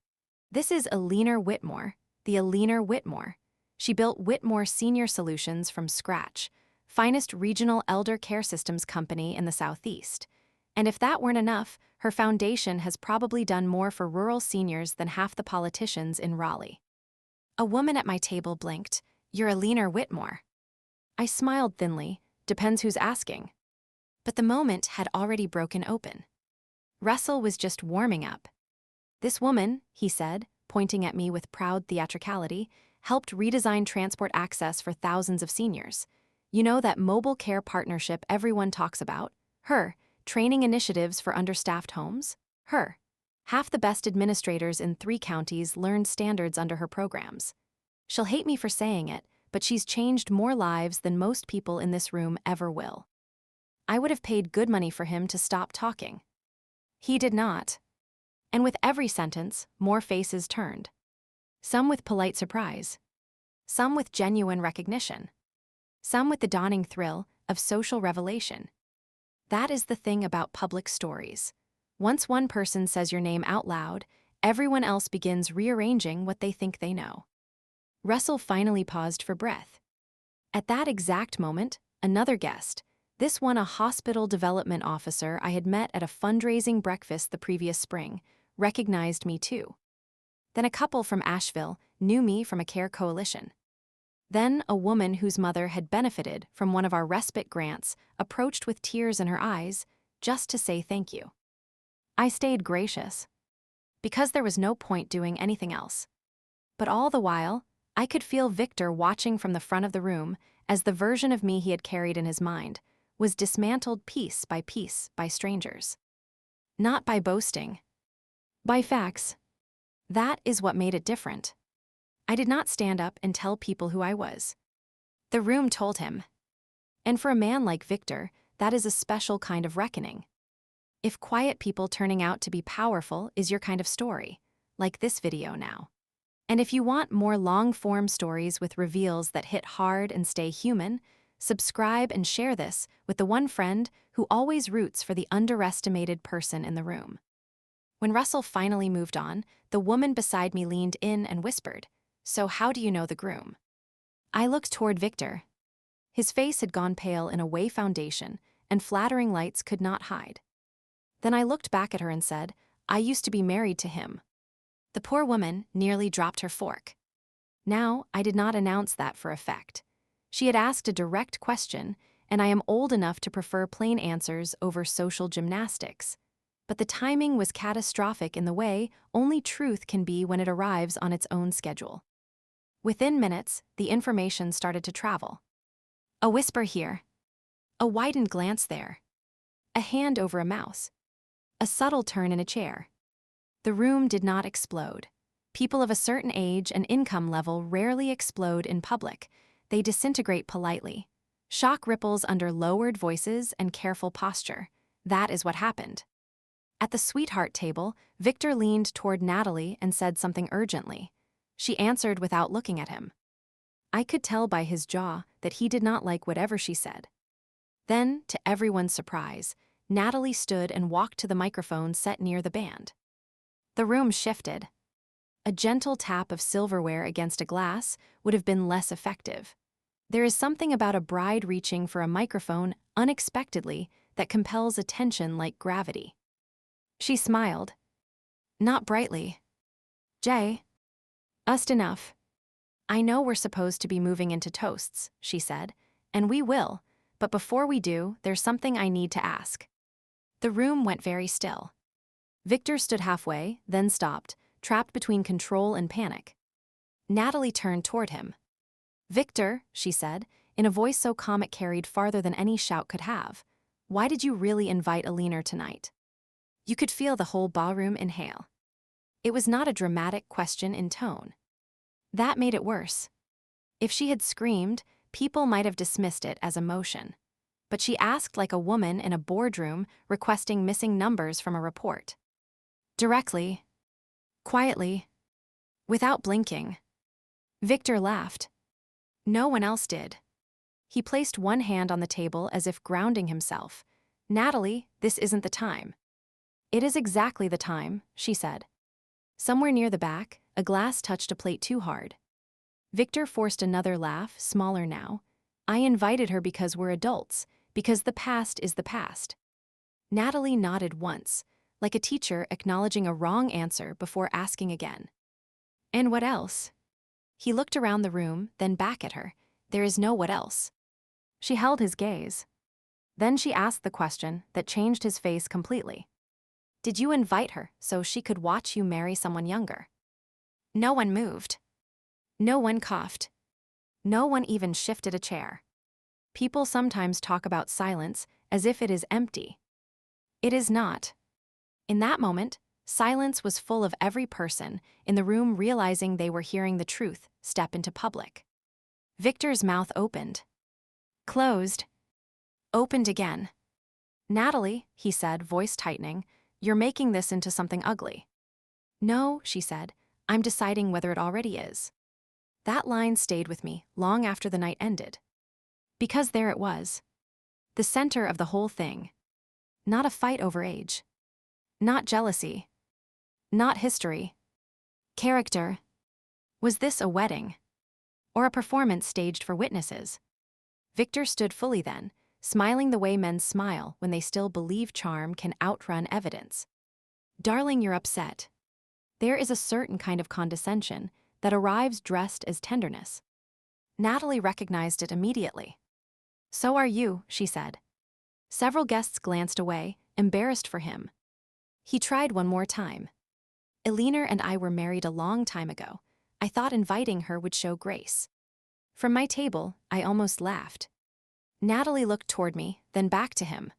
Speaker 1: This is Eleanor Whitmore, the Eleanor Whitmore. She built Whitmore Senior Solutions from scratch, finest regional elder care systems company in the Southeast. And if that weren't enough, her foundation has probably done more for rural seniors than half the politicians in Raleigh. A woman at my table blinked. You're Eleanor Whitmore. I smiled thinly. Depends who's asking. But the moment had already broken open. Russell was just warming up. This woman, he said, pointing at me with proud theatricality, helped redesign transport access for thousands of seniors. You know that mobile care partnership everyone talks about? Her. Training initiatives for understaffed homes? Her. Half the best administrators in 3 counties learned standards under her programs. She'll hate me for saying it, but she's changed more lives than most people in this room ever will. I would have paid good money for him to stop talking. He did not. And with every sentence, more faces turned. Some with polite surprise. Some with genuine recognition. Some with the dawning thrill of social revelation. That is the thing about public stories. Once one person says your name out loud, everyone else begins rearranging what they think they know. Russell finally paused for breath. At that exact moment, another guest, this one a hospital development officer I had met at a fundraising breakfast the previous spring, recognized me too. Then a couple from Asheville knew me from a care coalition. Then a woman whose mother had benefited from one of our respite grants approached with tears in her eyes just to say thank you. I stayed gracious, because there was no point doing anything else. But all the while, I could feel Victor watching from the front of the room as the version of me he had carried in his mind was dismantled piece by strangers. Not by boasting. By facts. That is what made it different. I did not stand up and tell people who I was. The room told him. And for a man like Victor, that is a special kind of reckoning. If quiet people turning out to be powerful is your kind of story, like this video now. And if you want more long-form stories with reveals that hit hard and stay human, subscribe and share this with the one friend who always roots for the underestimated person in the room. When Russell finally moved on, the woman beside me leaned in and whispered, "So how do you know the groom?" I looked toward Victor. His face had gone pale in a way foundation and flattering lights could not hide. Then I looked back at her and said, "I used to be married to him." The poor woman nearly dropped her fork. Now, I did not announce that for effect. She had asked a direct question, and I am old enough to prefer plain answers over social gymnastics. But the timing was catastrophic in the way only truth can be when it arrives on its own schedule. Within minutes, the information started to travel. A whisper here. A widened glance there. A hand over a mouse. A subtle turn in a chair. The room did not explode. People of a certain age and income level rarely explode in public. They disintegrate politely. Shock ripples under lowered voices and careful posture. That is what happened. At the sweetheart table, Victor leaned toward Natalie and said something urgently. She answered without looking at him. I could tell by his jaw that he did not like whatever she said. Then, to everyone's surprise, Natalie stood and walked to the microphone set near the band. The room shifted. A gentle tap of silverware against a glass would have been less effective. There is something about a bride reaching for a microphone unexpectedly that compels attention like gravity. She smiled. Not brightly. "Jay, us'd enough. I know we're supposed to be moving into toasts," she said, "and we will, but before we do, there's something I need to ask." The room went very still. Victor stood halfway, then stopped, trapped between control and panic. Natalie turned toward him. "Victor," she said, in a voice so calm it carried farther than any shout could have, "why did you really invite Alina tonight?" You could feel the whole ballroom inhale. It was not a dramatic question in tone. That made it worse. If she had screamed, people might have dismissed it as emotion. But she asked like a woman in a boardroom requesting missing numbers from a report. Directly. Quietly. Without blinking. Victor laughed. No one else did. He placed one hand on the table as if grounding himself. "Natalie, this isn't the time." "It is exactly the time," she said. Somewhere near the back, a glass touched a plate too hard. Victor forced another laugh, smaller now. "I invited her because we're adults, because the past is the past." Natalie nodded once, like a teacher acknowledging a wrong answer before asking again. "And what else?" He looked around the room, then back at her. "There is no what else." She held his gaze. Then she asked the question that changed his face completely. "Did you invite her so she could watch you marry someone younger?" No one moved. No one coughed. No one even shifted a chair. People sometimes talk about silence as if it is empty. It is not. In that moment, Silence was full of every person in the room realizing they were hearing the truth step into public. Victor's mouth opened. Closed. Opened again. Natalie, he said, voice tightening, you're making this into something ugly. No, she said, I'm deciding whether it already is. That line stayed with me long after the night ended. Because there it was. The center of the whole thing. Not a fight over age. Not jealousy. Not history. Character. Was this a wedding? Or a performance staged for witnesses? Victor stood fully then, smiling the way men smile when they still believe charm can outrun evidence. Darling, you're upset. There is a certain kind of condescension that arrives dressed as tenderness. Natalie recognized it immediately. So are you, she said. Several guests glanced away, embarrassed for him. He tried one more time. Elinor and I were married a long time ago. I thought inviting her would show grace. From my table, I almost laughed. Natalie looked toward me, then back to him.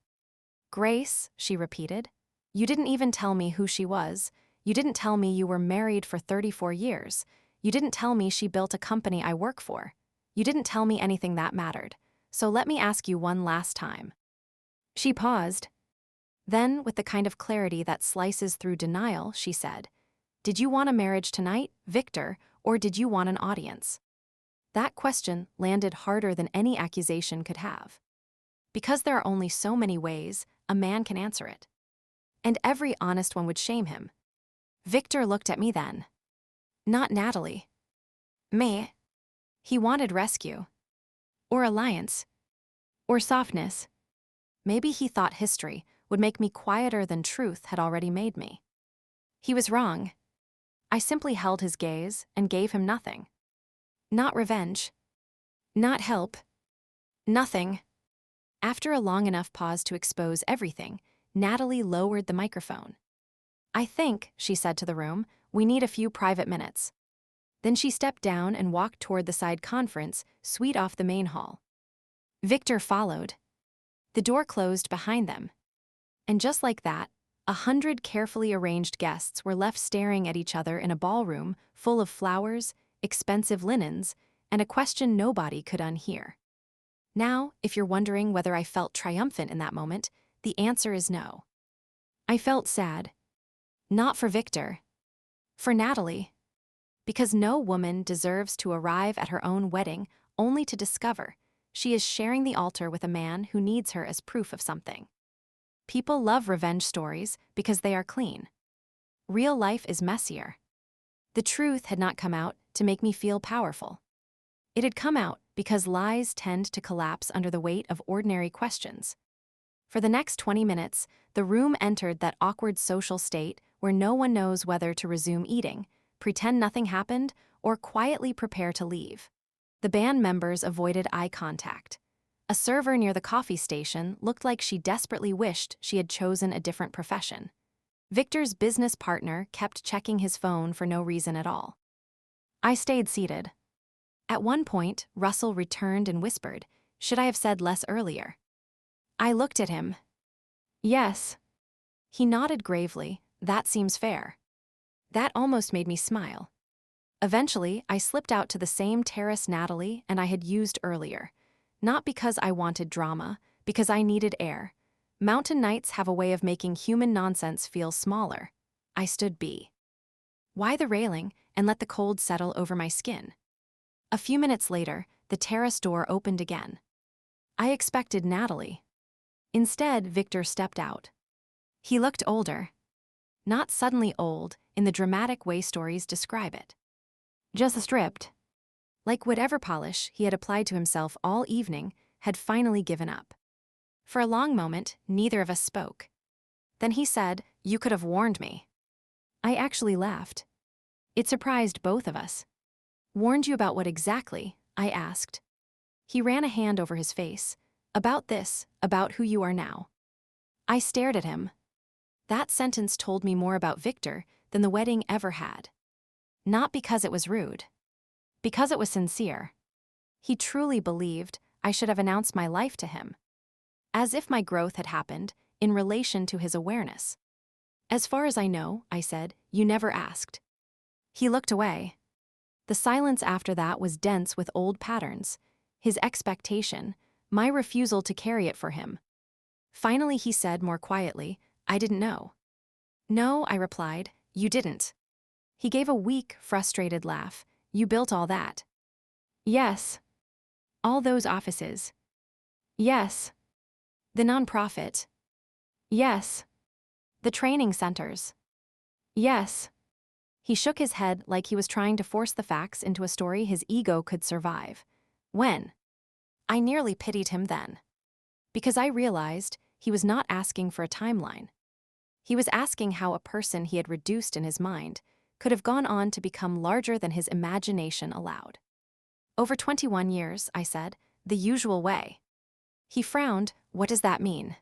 Speaker 1: Grace, she repeated. You didn't even tell me who she was. You didn't tell me you were married for 34 years. You didn't tell me she built a company I work for. You didn't tell me anything that mattered. So let me ask you one last time. She paused. Then, with the kind of clarity that slices through denial, she said, Did you want a marriage tonight, Victor, or did you want an audience? That question landed harder than any accusation could have. Because there are only so many ways a man can answer it. And every honest one would shame him. Victor looked at me then. Not Natalie. Me. He wanted rescue. Or alliance. Or softness. Maybe he thought history would make me quieter than truth had already made me. He was wrong. I simply held his gaze and gave him nothing. Not revenge. Not help. Nothing. After a long enough pause to expose everything, Natalie lowered the microphone. I think, she said to the room, we need a few private minutes. Then she stepped down and walked toward the side conference suite off the main hall. Victor followed. The door closed behind them. And just like that, 100 carefully arranged guests were left staring at each other in a ballroom full of flowers, expensive linens, and a question nobody could unhear. Now, if you're wondering whether I felt triumphant in that moment, the answer is no. I felt sad. Not for Victor. For Natalie. Because no woman deserves to arrive at her own wedding only to discover she is sharing the altar with a man who needs her as proof of something. People love revenge stories because they are clean. Real life is messier. The truth had not come out to make me feel powerful. It had come out because lies tend to collapse under the weight of ordinary questions. For the next 20 minutes, the room entered that awkward social state where no one knows whether to resume eating, pretend nothing happened, or quietly prepare to leave. The band members avoided eye contact. A server near the coffee station looked like she desperately wished she had chosen a different profession. Victor's business partner kept checking his phone for no reason at all. I stayed seated. At one point, Russell returned and whispered, "Should I have said less earlier?" I looked at him. Yes. He nodded gravely. That seems fair. That almost made me smile. Eventually, I slipped out to the same terrace Natalie and I had used earlier. Not because I wanted drama, because I needed air. Mountain nights have a way of making human nonsense feel smaller. I stood B. Why the railing and let the cold settle over my skin? A few minutes later, the terrace door opened again. I expected Natalie. Instead, Victor stepped out. He looked older. Not suddenly old in the dramatic way stories describe it. Just stripped. Like whatever polish he had applied to himself all evening had finally given up. For a long moment, neither of us spoke. Then he said, "You could have warned me." I actually laughed. It surprised both of us. "Warned you about what exactly?" I asked. He ran a hand over his face. "About this, about who you are now." I stared at him. That sentence told me more about Victor than the wedding ever had. Not because it was rude. Because it was sincere. He truly believed I should have announced my life to him. As if my growth had happened in relation to his awareness. As far as I know, I said, you never asked. He looked away. The silence after that was dense with old patterns. His expectation, my refusal to carry it for him. Finally, he said more quietly, I didn't know. No, I replied, you didn't. He gave a weak, frustrated laugh. You built all that. Yes. All those offices. Yes. The nonprofit. Yes. The training centers. Yes. He shook his head like he was trying to force the facts into a story his ego could survive. When? I nearly pitied him then. Because I realized he was not asking for a timeline. He was asking how a person he had reduced in his mind could have gone on to become larger than his imagination allowed. Over 21 years, I said, the usual way. He frowned. What does that mean?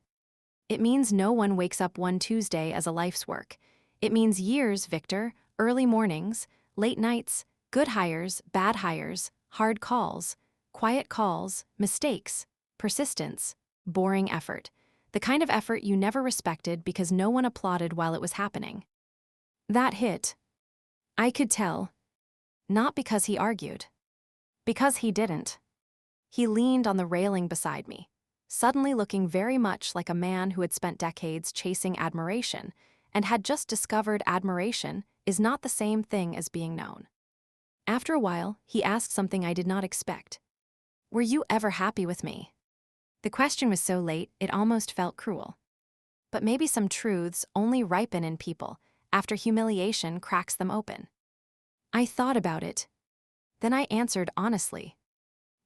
Speaker 1: It means no one wakes up one Tuesday as a life's work. It means years, Victor, early mornings, late nights, good hires, bad hires, hard calls, quiet calls, mistakes, persistence, boring effort. The kind of effort you never respected because no one applauded while it was happening. That hit. I could tell. Not because he argued. Because he didn't. He leaned on the railing beside me, suddenly looking very much like a man who had spent decades chasing admiration and had just discovered admiration is not the same thing as being known. After a while, he asked something I did not expect. Were you ever happy with me? The question was so late, it almost felt cruel. But maybe some truths only ripen in people after humiliation cracks them open. I thought about it. Then I answered honestly.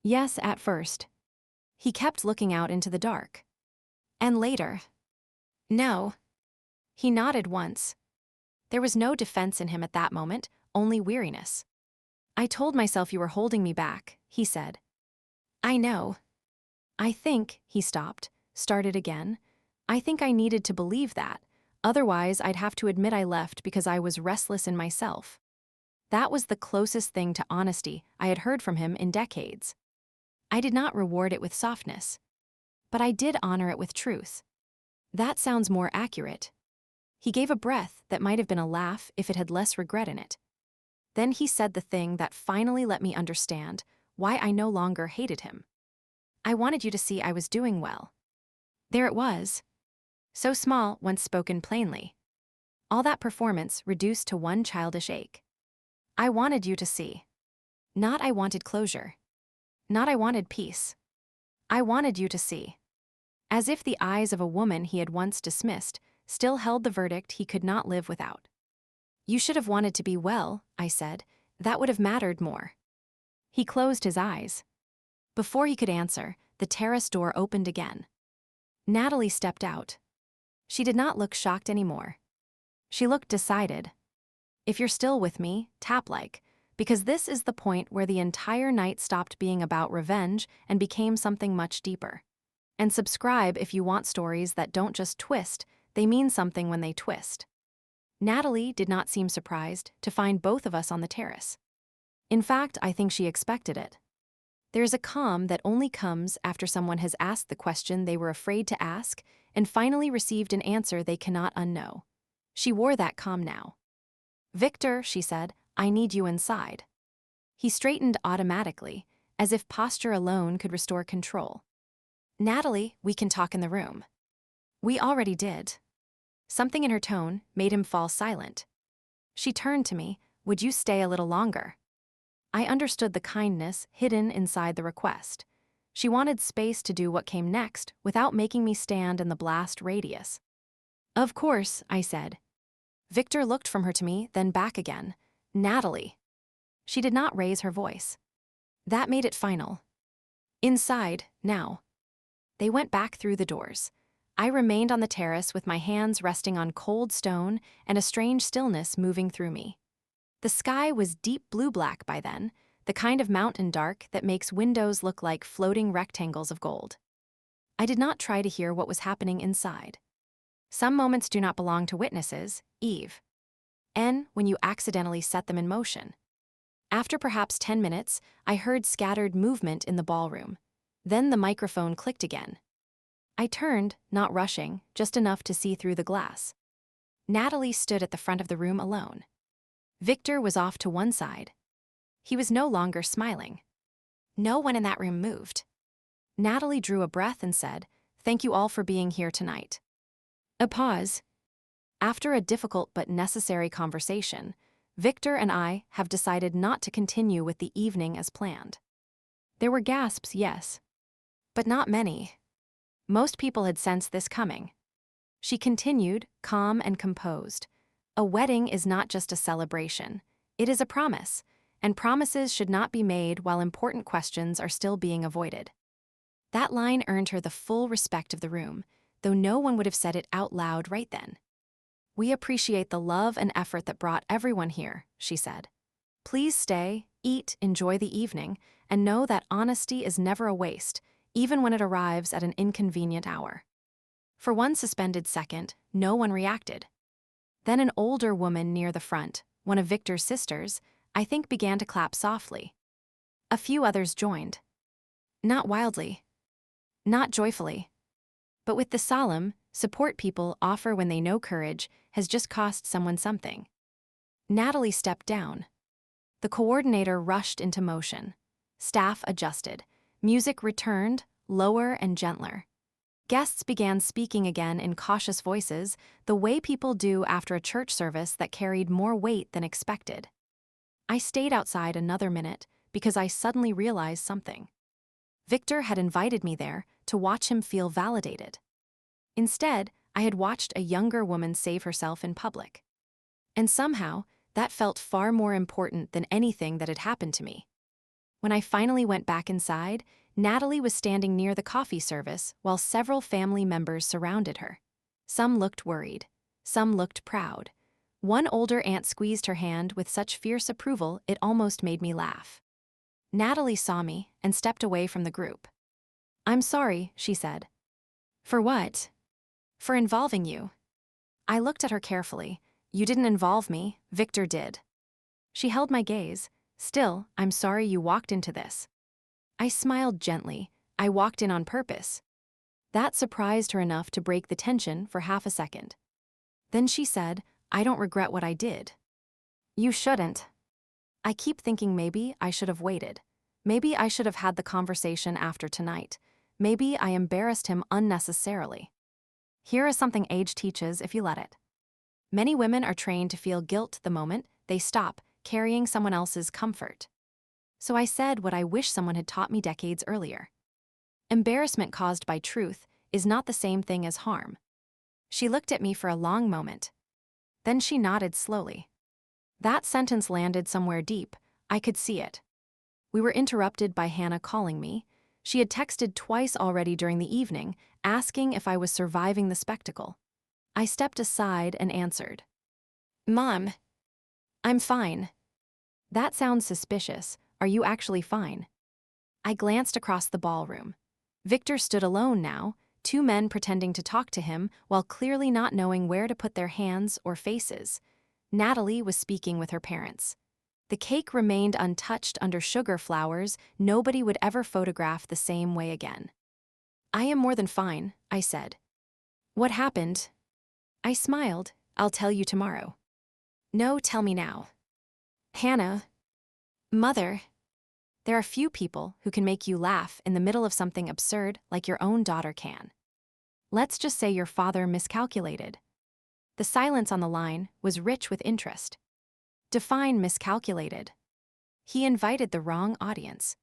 Speaker 1: Yes, at first. He kept looking out into the dark. And later. No. He nodded once. There was no defense in him at that moment, only weariness. I told myself you were holding me back, he said. I know. I think, he stopped, started again. I think I needed to believe that. Otherwise, I'd have to admit I left because I was restless in myself. That was the closest thing to honesty I had heard from him in decades. I did not reward it with softness, but I did honor it with truth. That sounds more accurate. He gave a breath that might have been a laugh if it had less regret in it. Then he said the thing that finally let me understand why I no longer hated him. I wanted you to see I was doing well. There it was. So small, once spoken plainly. All that performance reduced to one childish ache. I wanted you to see. Not I wanted closure. Not I wanted peace. I wanted you to see. As if the eyes of a woman he had once dismissed still held the verdict he could not live without. You should have wanted to be well, I said. That would have mattered more. He closed his eyes. Before he could answer, the terrace door opened again. Natalie stepped out. She did not look shocked anymore. She looked decided. If you're still with me, tap like, because this is the point where the entire night stopped being about revenge and became something much deeper. And subscribe if you want stories that don't just twist, they mean something when they twist. Natalie did not seem surprised to find both of us on the terrace. In fact, I think she expected it. There's a calm that only comes after someone has asked the question they were afraid to ask and finally received an answer they cannot unknow. She wore that calm now. Victor, she said, I need you inside. He straightened automatically, as if posture alone could restore control. Natalie, we can talk in the room. We already did. Something in her tone made him fall silent. She turned to me, would you stay a little longer? I understood the kindness hidden inside the request. She wanted space to do what came next without making me stand in the blast radius. Of course, I said. Victor looked from her to me, then back again. Natalie. She did not raise her voice. That made it final. Inside, now. They went back through the doors. I remained on the terrace with my hands resting on cold stone and a strange stillness moving through me. The sky was deep blue-black by then, the kind of mountain dark that makes windows look like floating rectangles of gold. I did not try to hear what was happening inside. Some moments do not belong to witnesses, Eve. When you accidentally set them in motion. After perhaps 10 minutes, I heard scattered movement in the ballroom. Then the microphone clicked again. I turned, not rushing, just enough to see through the glass. Natalie stood at the front of the room alone. Victor was off to one side. He was no longer smiling. No one in that room moved. Natalie drew a breath and said, "Thank you all for being here tonight." A pause. After a difficult but necessary conversation, Victor and I have decided not to continue with the evening as planned. There were gasps, yes, but not many. Most people had sensed this coming. She continued, calm and composed. A wedding is not just a celebration. It is a promise, and promises should not be made while important questions are still being avoided. That line earned her the full respect of the room, though no one would have said it out loud right then. "We appreciate the love and effort that brought everyone here," she said. "Please stay, eat, enjoy the evening, and know that honesty is never a waste, even when it arrives at an inconvenient hour." For one suspended second, no one reacted. Then an older woman near the front, one of Victor's sisters, I think began to clap softly. A few others joined. Not wildly. Not joyfully. But with the solemn support people offer when they know courage has just cost someone something. Natalie stepped down. The coordinator rushed into motion. Staff adjusted. Music returned, lower and gentler. Guests began speaking again in cautious voices, the way people do after a church service that carried more weight than expected. I stayed outside another minute because I suddenly realized something. Victor had invited me there to watch him feel validated. Instead, I had watched a younger woman save herself in public. And somehow, that felt far more important than anything that had happened to me. When I finally went back inside, Natalie was standing near the coffee service while several family members surrounded her. Some looked worried. Some looked proud. One older aunt squeezed her hand with such fierce approval it almost made me laugh. Natalie saw me and stepped away from the group. "I'm sorry," she said. "For what?" "For involving you." I looked at her carefully. "You didn't involve me, Victor did." She held my gaze. "Still, I'm sorry you walked into this." I smiled gently. "I walked in on purpose." That surprised her enough to break the tension for half a second. Then she said, "I don't regret what I did." "You shouldn't." I keep thinking maybe I should have waited. Maybe I should have had the conversation after tonight. Maybe I embarrassed him unnecessarily. Here is something age teaches if you let it. Many women are trained to feel guilt the moment they stop carrying someone else's comfort. So I said what I wish someone had taught me decades earlier. Embarrassment caused by truth is not the same thing as harm. She looked at me for a long moment. Then she nodded slowly. That sentence landed somewhere deep. I could see it. We were interrupted by Hannah calling me. She had texted twice already during the evening, asking if I was surviving the spectacle. I stepped aside and answered. "Mom, I'm fine." "That sounds suspicious. Are you actually fine?" I glanced across the ballroom. Victor stood alone now, two men pretending to talk to him while clearly not knowing where to put their hands or faces. Natalie was speaking with her parents. The cake remained untouched under sugar flowers nobody would ever photograph the same way again. "I am more than fine," I said. "What happened?" I smiled. "I'll tell you tomorrow." "No, tell me now." "Hannah." "Mother." There are few people who can make you laugh in the middle of something absurd like your own daughter can. Let's just say your father miscalculated. The silence on the line was rich with interest. Define miscalculated. He invited the wrong audience.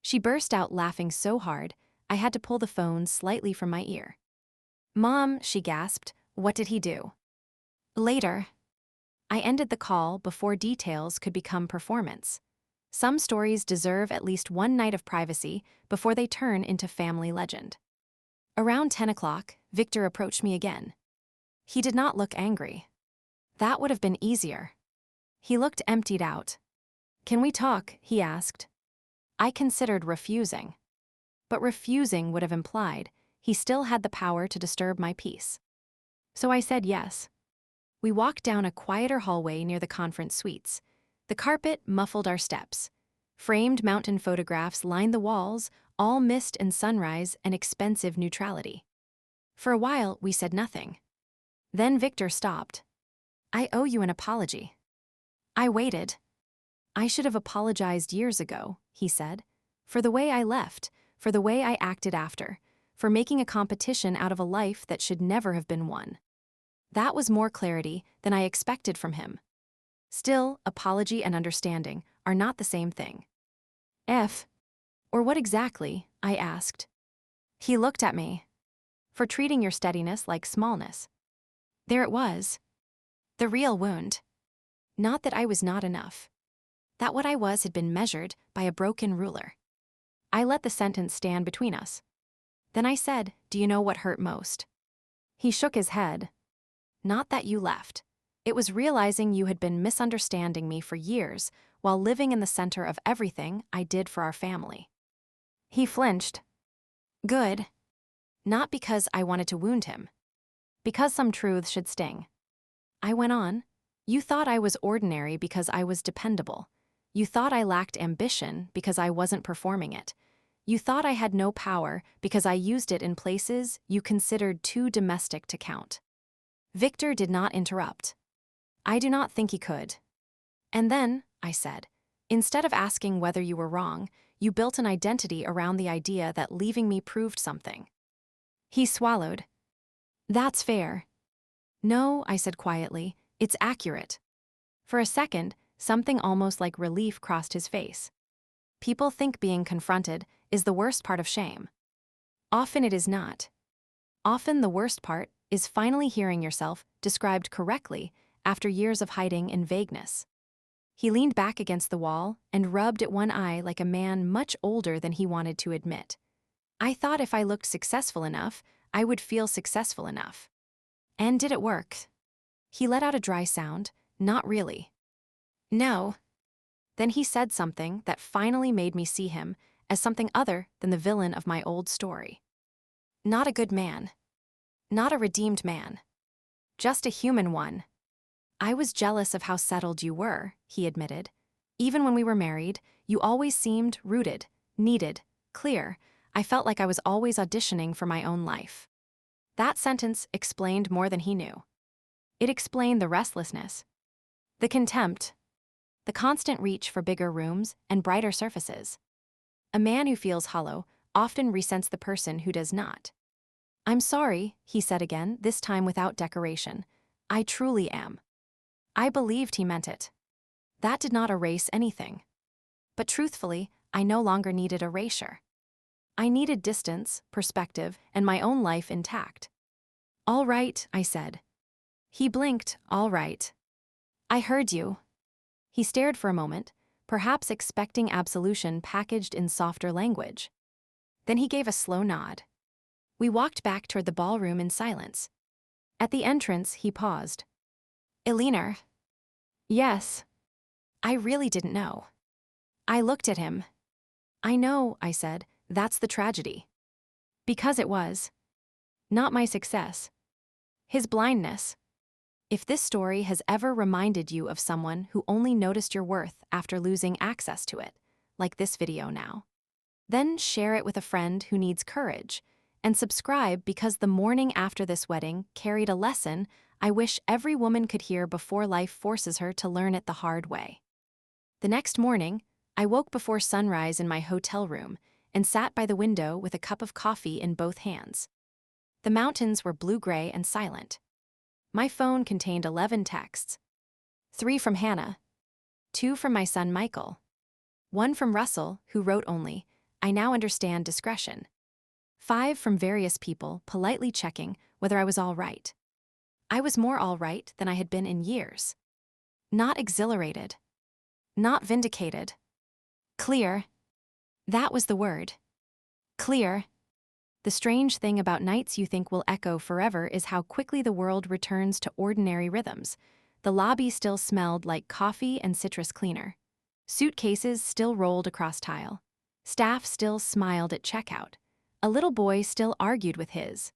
Speaker 1: She burst out laughing so hard, I had to pull the phone slightly from my ear. "Mom," she gasped, "what did he do?" "Later." I ended the call before details could become performance. Some stories deserve at least one night of privacy before they turn into family legend. Around 10 o'clock, Victor approached me again. He did not look angry. That would have been easier. He looked emptied out. "Can we talk?" he asked. I considered refusing. But refusing would have implied he still had the power to disturb my peace. So I said yes. We walked down a quieter hallway near the conference suites. The carpet muffled our steps. Framed mountain photographs lined the walls, all mist and sunrise and expensive neutrality. For a while, we said nothing. Then Victor stopped. I owe you an apology. I waited. I should have apologized years ago, he said, for the way I left, for the way I acted after, for making a competition out of a life that should never have been won. That was more clarity than I expected from him. Still, apology and understanding are not the same thing. Or what exactly? I asked. He looked at me. For treating your steadiness like smallness. There it was. The real wound. Not that I was not enough. That what I was had been measured by a broken ruler. I let the sentence stand between us. Then I said, do you know what hurt most? He shook his head. Not that you left. It was realizing you had been misunderstanding me for years while living in the center of everything I did for our family. He flinched. Good. Not because I wanted to wound him. Because some truths should sting. I went on. You thought I was ordinary because I was dependable. You thought I lacked ambition because I wasn't performing it. You thought I had no power because I used it in places you considered too domestic to count. Victor did not interrupt. I do not think he could. And then, I said, instead of asking whether you were wrong, you built an identity around the idea that leaving me proved something. He swallowed. That's fair. No, I said quietly, it's accurate. For a second, something almost like relief crossed his face. People think being confronted is the worst part of shame. Often it is not. Often the worst part is finally hearing yourself described correctly after years of hiding and vagueness. He leaned back against the wall and rubbed at one eye like a man much older than he wanted to admit. I thought if I looked successful enough, I would feel successful enough. And did it work? He let out a dry sound, not really. No. Then he said something that finally made me see him as something other than the villain of my old story. Not a good man. Not a redeemed man. Just a human one. I was jealous of how settled you were, he admitted. Even when we were married, you always seemed rooted, needed, clear. I felt like I was always auditioning for my own life. That sentence explained more than he knew. It explained the restlessness, the contempt, the constant reach for bigger rooms and brighter surfaces. A man who feels hollow often resents the person who does not. I'm sorry, he said again, this time without decoration. I truly am. I believed he meant it. That did not erase anything. But truthfully, I no longer needed erasure. I needed distance, perspective, and my own life intact. All right, I said. He blinked, all right. I heard you. He stared for a moment, perhaps expecting absolution packaged in softer language. Then he gave a slow nod. We walked back toward the ballroom in silence. At the entrance, he paused. Elinor. Yes. I really didn't know. I looked at him. I know, I said, that's the tragedy. Because it was. Not my success. His blindness. If this story has ever reminded you of someone who only noticed your worth after losing access to it, like this video now, then share it with a friend who needs courage, and subscribe because the morning after this wedding carried a lesson I wish every woman could hear before life forces her to learn it the hard way. The next morning, I woke before sunrise in my hotel room and sat by the window with a cup of coffee in both hands. The mountains were blue-gray and silent. My phone contained 11 texts. 3 from Hannah. 2 from my son Michael. 1 from Russell, who wrote only, I now understand discretion. 5 from various people politely checking whether I was all right. I was more all right than I had been in years. Not exhilarated. Not vindicated. Clear. That was the word. Clear. The strange thing about nights you think will echo forever is how quickly the world returns to ordinary rhythms. The lobby still smelled like coffee and citrus cleaner. Suitcases still rolled across tile. Staff still smiled at checkout. A little boy still argued with his